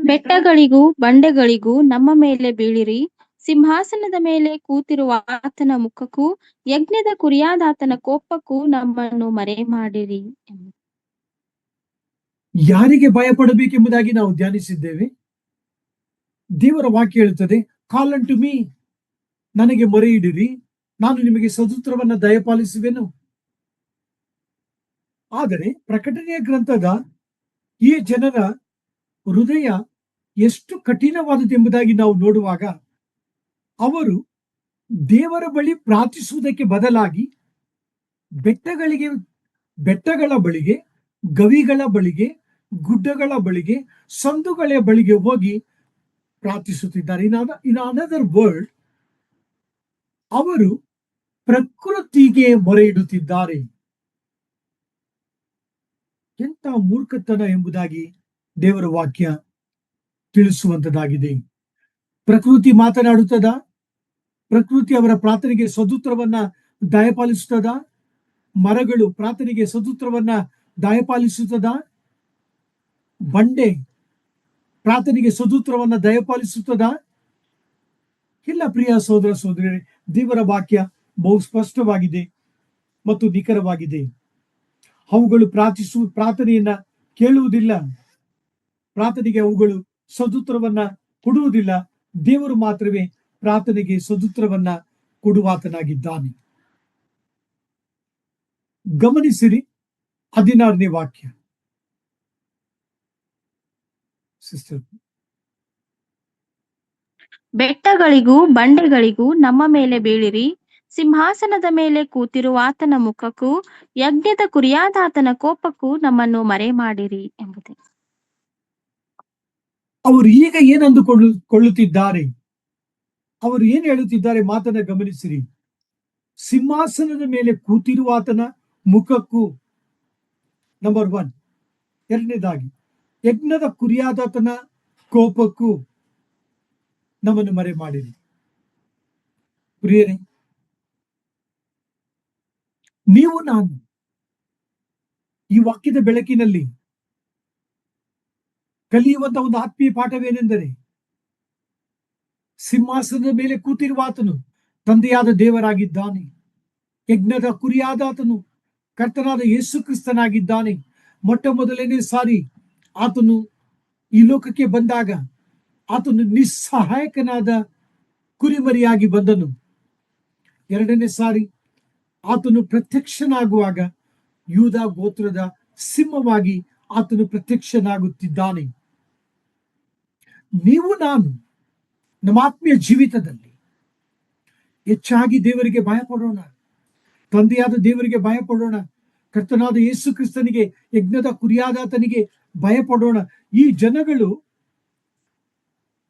ಬೆಟ್ಟಗಳಿಗೂ ಬಂಡೆಗಳಿಗೂ ನಮ್ಮ ಮೇಲೆ ಬೀಳಿರಿ, ಸಿಂಹಾಸನದ ಮೇಲೆ ಕೂತಿರುವ ಆತನ ಮುಖಕ್ಕೂ ಯಜ್ಞದ ಕುರಿಯಾದ ಆತನ ಕೋಪಕ್ಕೂ ನಮ್ಮನ್ನು ಮರೆಮಾಡಿರಿ. ಯಾರಿಗೆ ಭಯ ಪಡಬೇಕೆಂಬುದಾಗಿ ನಾವು ಧ್ಯಾನಿಸಿದ್ದೇವೆ? ದೇವರ ವಾಕ್ಯ ಹೇಳುತ್ತದೆ, ಕಾಲ್ ಅನ್ ಟು ಮೀ, ನನಗೆ ಮೊರೆ ಇಡಿರಿ, ನಾನು ನಿಮಗೆ ಸದುತ್ತರವನ್ನ ದಯಪಾಲಿಸುವೆನು. ಆದರೆ ಪ್ರಕಟಣೆಯ ಗ್ರಂಥದ ಈ ಜನರ ಹೃದಯ ಎಷ್ಟು ಕಠಿಣವಾದದ್ದೆಂಬುದಾಗಿ ನಾವು ನೋಡುವಾಗ, ಅವರು ದೇವರ ಬಳಿ ಪ್ರಾರ್ಥಿಸುವುದಕ್ಕೆ ಬದಲಾಗಿ ಬೆಟ್ಟಗಳ ಬಳಿಗೆ, ಗವಿಗಳ ಬಳಿಗೆ, ಗುಡ್ಡಗಳ ಬಳಿಗೆ, ಸಂದುಗಳ ಬಳಿಗೆ ಹೋಗಿ ಪ್ರಾರ್ಥಿಸುತ್ತಿದ್ದಾರೆ. ಇನ್ ಅನದರ್ ವರ್ಡ್, ಅವರು ಪ್ರಕೃತಿಗೆ ಮೊರೆ ಇಡುತ್ತಿದ್ದಾರೆ. ಎಂತ ಮೂರ್ಖತನ ಎಂಬುದಾಗಿ ದೇವರ ವಾಕ್ಯ ತಿಳಿಸುವಂತದಾಗಿದೆ. ಪ್ರಕೃತಿ ಮಾತನಾಡುತ್ತದ? ಪ್ರಕೃತಿ ಅವರ ಪ್ರಾರ್ಥನೆಗೆ ಸದುತ್ತರವನ್ನ ದಯಪಾಲಿಸುತ್ತದ? ಮರಗಳು ಪ್ರಾರ್ಥನೆಗೆ ಸದುತ್ತರವನ್ನ ದಯಪಾಲಿಸುತ್ತದ? ಬಂಡೆ ಪ್ರಾರ್ಥನೆಗೆ ಸದುತ್ತರವನ್ನ ದಯಪಾಲಿಸುತ್ತದ? ಇಲ್ಲ ಪ್ರಿಯ ಸಹೋದರ ಸಹೋದರಿಯರೇ, ದೇವರ ವಾಕ್ಯ ಬಹು ಸ್ಪಷ್ಟವಾಗಿದೆ ಮತ್ತು ನಿಖರವಾಗಿದೆ. ಅವುಗಳು ಪ್ರಾರ್ಥನೆಯನ್ನ ಕೇಳುವುದಿಲ್ಲ, ಪ್ರಾರ್ಥನೆಗೆ ಅವುಗಳು ಸದುತ್ತರವನ್ನ ಕೊಡುವುದಿಲ್ಲ. ದೇವರು ಮಾತ್ರವೇ ಪ್ರಾರ್ಥನೆಗೆ ಸದುತ್ತರವನ್ನ ಕೊಡುವಾತನಾಗಿದ್ದಾನೆ. ಗಮನಿಸಿರಿ 16ನೇ ವಾಕ್ಯ. ಸಿಸ್ಟರ್, ಬೆಟ್ಟಗಳಿಗೂ ಬಂಡೆಗಳಿಗೂ ನಮ್ಮ ಮೇಲೆ ಬೀಳಿರಿ, ಸಿಂಹಾಸನದ ಮೇಲೆ ಕೂತಿರುವ ಆತನ ಮುಖಕ್ಕೂ ಯಜ್ಞದ ಕುರಿಯಾದ ಆತನ ಕೋಪಕ್ಕೂ ನಮ್ಮನ್ನು ಮರೆ ಮಾಡಿರಿ ಎಂಬುದೇ. ಅವರು ಈಗ ಏನಂದುಕೊಳ್ಳುತ್ತಿದ್ದಾರೆ? ಅವರು ಏನ್ ಹೇಳುತ್ತಿದ್ದಾರೆ? ಮಾತನ್ನ ಗಮನಿಸಿರಿ. ಸಿಂಹಾಸನದ ಮೇಲೆ ಕೂತಿರುವ ಆತನ ಮುಖಕ್ಕೂ, ನಂಬರ್ 1. ಎರಡನೇದಾಗಿ, ಯಜ್ಞದ ಕುರಿಯಾದಾತನ ಕೋಪಕ್ಕೂ ನಮ್ಮನ್ನು ಮರೆ ಮಾಡಿರಿ. ಪ್ರಿಯರೇ, ನೀವು ನಾನು ಈ ವಾಕ್ಯದ ಬೆಳಕಿನಲ್ಲಿ ಕಲಿಯುವಂತ ಒಂದು ಆತ್ಮೀಯ ಪಾಠವೇನೆಂದರೆ, ಸಿಂಹಾಸನದ ಮೇಲೆ ಕೂತಿರುವ ಆತನು ತಂದೆಯಾದ ದೇವರಾಗಿದ್ದಾನೆ. ಯಜ್ಞದ ಕುರಿಯಾದ ಆತನು ಕರ್ತನಾದ ಯೇಸು ಕ್ರಿಸ್ತನಾಗಿದ್ದಾನೆ. ಮೊಟ್ಟ ಮೊದಲನೇ ಸಾರಿ ಆತನು ಈ ಲೋಕಕ್ಕೆ ಬಂದಾಗ ಆತನು ನಿಸ್ಸಹಾಯಕನಾದ ಕುರಿಮರಿಯಾಗಿ ಬಂದನು. ಎರಡನೇ ಸಾರಿ ಆತನು ಪ್ರತ್ಯಕ್ಷನಾಗುವಾಗ ಯೂದ ಗೋತ್ರದ ಸಿಂಹವಾಗಿ ಆತನು ಪ್ರತ್ಯಕ್ಷನಾಗುತ್ತಿದ್ದಾನೆ. ನೀವು ನಾನು ನಮ್ಮ ಆತ್ಮೀಯ ಜೀವಿತದಲ್ಲಿ ಹೆಚ್ಚಾಗಿ ದೇವರಿಗೆ ಭಯಪಡೋಣ, ತಂದೆಯಾದ ದೇವರಿಗೆ ಭಯಪಡೋಣ, ಕರ್ತನಾದ ಯೇಸು ಕ್ರಿಸ್ತನಿಗೆ, ಯಜ್ಞದ ಕುರಿಯಾದಾತನಿಗೆ ಭಯಪಡೋಣ. ಈ ಜನಗಳು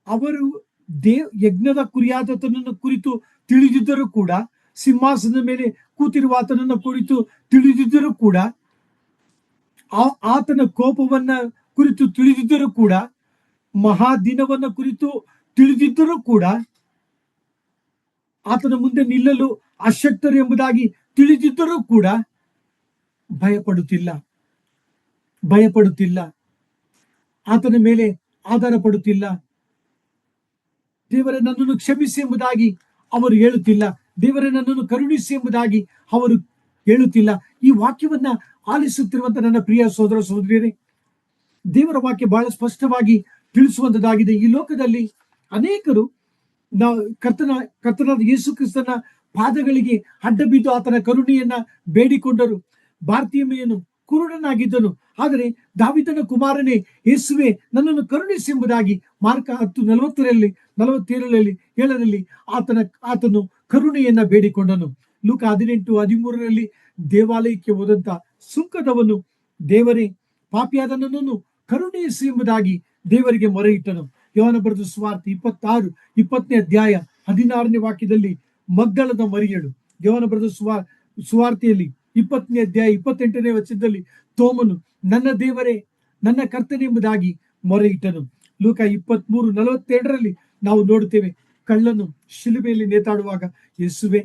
ಅವರು ಯಜ್ಞದ ಕುರಿಯಾದಾತನನ್ನು ಕುರಿತು ತಿಳಿದಿದ್ದರೂ ಕೂಡ, ಸಿಂಹಾಸನದ ಮೇಲೆ ಕೂತಿರುವ ಆತನನ್ನು ಕುರಿತು ತಿಳಿದಿದ್ದರೂ ಕೂಡ, ಆತನ ಕೋಪವನ್ನ ಕುರಿತು ತಿಳಿದಿದ್ದರೂ ಕೂಡ, ಮಹಾದಿನವನ್ನ ಕುರಿತು ತಿಳಿದಿದ್ದರೂ ಕೂಡ, ಆತನ ಮುಂದೆ ನಿಲ್ಲಲು ಅಶಕ್ತರು ಎಂಬುದಾಗಿ ತಿಳಿದಿದ್ದರೂ ಕೂಡ ಭಯಪಡುತ್ತಿಲ್ಲ, ಆತನ ಮೇಲೆ ಆಧಾರ ಪಡುತ್ತಿಲ್ಲ. ದೇವರೇ ನನ್ನನ್ನು ಕ್ಷಮಿಸಿ ಎಂಬುದಾಗಿ ಅವರು ಹೇಳುತ್ತಿಲ್ಲ, ದೇವರೇ ನನ್ನನ್ನು ಕರುಣಿಸಿ ಎಂಬುದಾಗಿ ಅವರು ಹೇಳುತ್ತಿಲ್ಲ. ಈ ವಾಕ್ಯವನ್ನ ಆಲಿಸುತ್ತಿರುವಂತ ನನ್ನ ಪ್ರಿಯ ಸಹೋದರ ಸಹೋದರಿಯರೇ, ದೇವರ ವಾಕ್ಯ ಬಹಳ ಸ್ಪಷ್ಟವಾಗಿ ತಿಳಿಸುವಂತದ್ದಾಗಿದೆ. ಈ ಲೋಕದಲ್ಲಿ ಅನೇಕರು ನಾವು ಕರ್ತನಾದ ಯೇಸು ಕ್ರಿಸ್ತನ ಪಾದಗಳಿಗೆ ಅಡ್ಡ ಬಿದ್ದು ಆತನ ಕರುಣೆಯನ್ನ ಬೇಡಿಕೊಂಡರು. ಭಾರತೀಯನು ಕುರುಡನಾಗಿದ್ದನು, ಆದರೆ ದಾವೀದನ ಕುಮಾರನೇ ಯೇಸುವೆ ನನ್ನನ್ನು ಕರುಣಿಸಿ ಎಂಬುದಾಗಿ ಮಾರ್ಕ 10:47 ಆತನು ಕರುಣೆಯನ್ನ ಬೇಡಿಕೊಂಡನು. ಲೂಕ 18:13 ದೇವಾಲಯಕ್ಕೆ ಹೋದಂತ ಸುಂಕದವನು, ದೇವರೇ ಪಾಪಿಯಾದ ನನ್ನನ್ನು ಕರುಣಿಸಿ ಎಂಬುದಾಗಿ ದೇವರಿಗೆ ಮೊರೆ ಇಟ್ಟನು. ಯೋಹಾನ ಬರೆದ ಸುವಾರ್ತೆ 20ನೇ ಅಧ್ಯಾಯ 16ನೇ ವಾಕ್ಯದಲ್ಲಿ ಮಗ್ದಲದ ಮರಿಯಳು, ಯೋಹಾನ ಬರೆದ ಸುವಾರ್ತೆಯಲ್ಲಿ 20ನೇ ಅಧ್ಯಾಯ 28ನೇ ವಚನದಲ್ಲಿ ತೋಮನು ನನ್ನ ದೇವರೇ ನನ್ನ ಕರ್ತನೆ ಎಂಬುದಾಗಿ ಮೊರೆ ಇಟ್ಟನು. ಲೂಕ 23:42 ನಾವು ನೋಡುತ್ತೇವೆ, ಕಳ್ಳನು ಶಿಲುಬೆಯಲ್ಲಿ ನೇತಾಡುವಾಗ, ಯೇಸುವೆ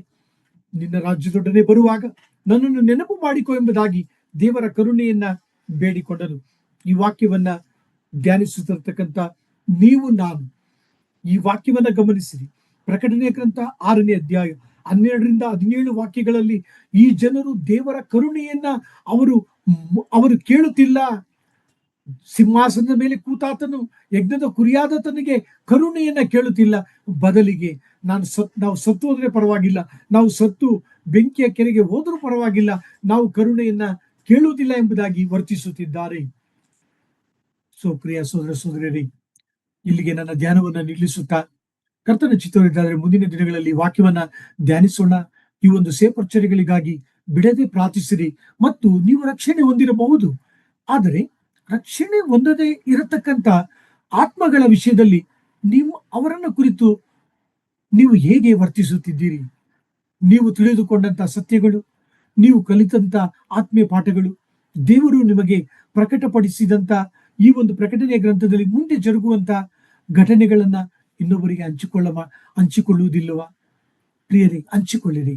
ನಿನ್ನ ರಾಜ್ಯದೊಡನೆ ಬರುವಾಗ ನನ್ನನ್ನು ನೆನಪು ಮಾಡಿಕೊ ಎಂಬುದಾಗಿ ದೇವರ ಕರುಣೆಯನ್ನ ಬೇಡಿಕೊಂಡನು. ಈ ವಾಕ್ಯವನ್ನ ಧ್ಯಾನಿಸುತ್ತಿರತಕ್ಕಂಥ ನೀವು ನಾನು ಈ ವಾಕ್ಯವನ್ನ ಗಮನಿಸಿರಿ. ಪ್ರಕಟಣೆಯ ಗ್ರಂಥ 6ನೇ ಅಧ್ಯಾಯ 12-17 ವಾಕ್ಯಗಳಲ್ಲಿ ಈ ಜನರು ದೇವರ ಕರುಣೆಯನ್ನ ಅವರು ಕೇಳುತ್ತಿಲ್ಲ, ಸಿಂಹಾಸನದ ಮೇಲೆ ಕೂತಾತನು ಯಜ್ಞದ ಕುರಿಯಾದಾತನಿಗೆ ಕರುಣೆಯನ್ನ ಕೇಳುತ್ತಿಲ್ಲ. ಬದಲಿಗೆ ನಾವು ಸತ್ತು ಹೋದ್ರೆ ಪರವಾಗಿಲ್ಲ, ನಾವು ಸತ್ತು ಬೆಂಕಿಯ ಕೆರೆಗೆ ಹೋದ್ರೂ ಪರವಾಗಿಲ್ಲ, ನಾವು ಕರುಣೆಯನ್ನ ಕೇಳುವುದಿಲ್ಲ ಎಂಬುದಾಗಿ ವರ್ತಿಸುತ್ತಿದ್ದಾರೆ. ಪ್ರಿಯ ಸೋದರ ಸೋದರಿಯರೇ, ಇಲ್ಲಿಗೆ ನನ್ನ ಧ್ಯಾನವನ್ನ ನಿಲ್ಲಿಸುತ್ತಾ, ಕರ್ತನ ಚಿತ್ತವಿದ್ದಾದರೆ ಮುಂದಿನ ದಿನಗಳಲ್ಲಿ ವಾಕ್ಯವನ್ನ ಧ್ಯಾನಿಸೋಣ. ಈ ಒಂದು ಸೇಪರ್ಚರಿಗಳಿಗಾಗಿ ಬಿಡದೆ ಪ್ರಾರ್ಥಿಸಿರಿ. ಮತ್ತು ನೀವು ರಕ್ಷಣೆ ಹೊಂದಿರಬಹುದು, ಆದರೆ ರಕ್ಷಣೆ ಹೊಂದದೇ ಇರತಕ್ಕಂತ ಆತ್ಮಗಳ ವಿಷಯದಲ್ಲಿ ನೀವು ಅವರನ್ನ ಕುರಿತು ನೀವು ಹೇಗೆ ವರ್ತಿಸುತ್ತಿದ್ದೀರಿ? ನೀವು ತಿಳಿದುಕೊಂಡಂತ ಸತ್ಯಗಳು, ನೀವು ಕಲಿತಂತ ಆತ್ಮೀಯ ಪಾಠಗಳು, ದೇವರು ನಿಮಗೆ ಪ್ರಕಟಪಡಿಸಿದಂತ ಈ ಒಂದು ಪ್ರಕಟಣೆಯ ಗ್ರಂಥದಲ್ಲಿ ಮುಂದೆ ಜರುಗುವಂತ ಘಟನೆಗಳನ್ನ ಇನ್ನೊಬ್ಬರಿಗೆ ಹಂಚಿಕೊಳ್ಳುವುದಿಲ್ಲವಾ? ಪ್ರಿಯರೇ, ಹಂಚಿಕೊಳ್ಳಿರಿ.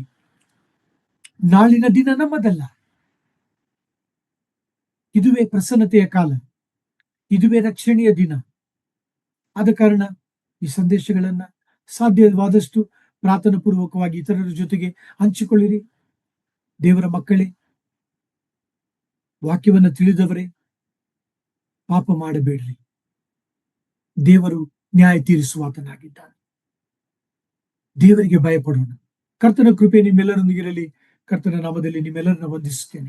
ನಾಳಿನ ದಿನ ನಮ್ಮದಲ್ಲ. ಇದುವೇ ಪ್ರಸನ್ನತೆಯ ಕಾಲ, ಇದುವೇ ರಕ್ಷಣೆಯ ದಿನ. ಆದ ಕಾರಣ ಈ ಸಂದೇಶಗಳನ್ನ ಸಾಧ್ಯವಾದಷ್ಟು ಪ್ರಾರ್ಥನಾ ಪೂರ್ವಕವಾಗಿ ಇತರರ ಜೊತೆಗೆ ಹಂಚಿಕೊಳ್ಳಿರಿ. ದೇವರ ಮಕ್ಕಳೇ, ವಾಕ್ಯವನ್ನ ತಿಳಿದವರೇ, ಪಾಪ ಮಾಡಬೇಡ್ರಿ. ದೇವರು ನ್ಯಾಯ ತೀರಿಸುವಾತನಾಗಿದ್ದಾನೆ. ದೇವರಿಗೆ ಭಯಪಡೋಣ. ಕರ್ತನ ಕೃಪೆ ನಿಮ್ಮೆಲ್ಲರೊಂದಿಗಿರಲಿ. ಕರ್ತನ ನಾಮದಲ್ಲಿ ನಿಮ್ಮೆಲ್ಲರನ್ನ ವಂದಿಸುತ್ತೇನೆ.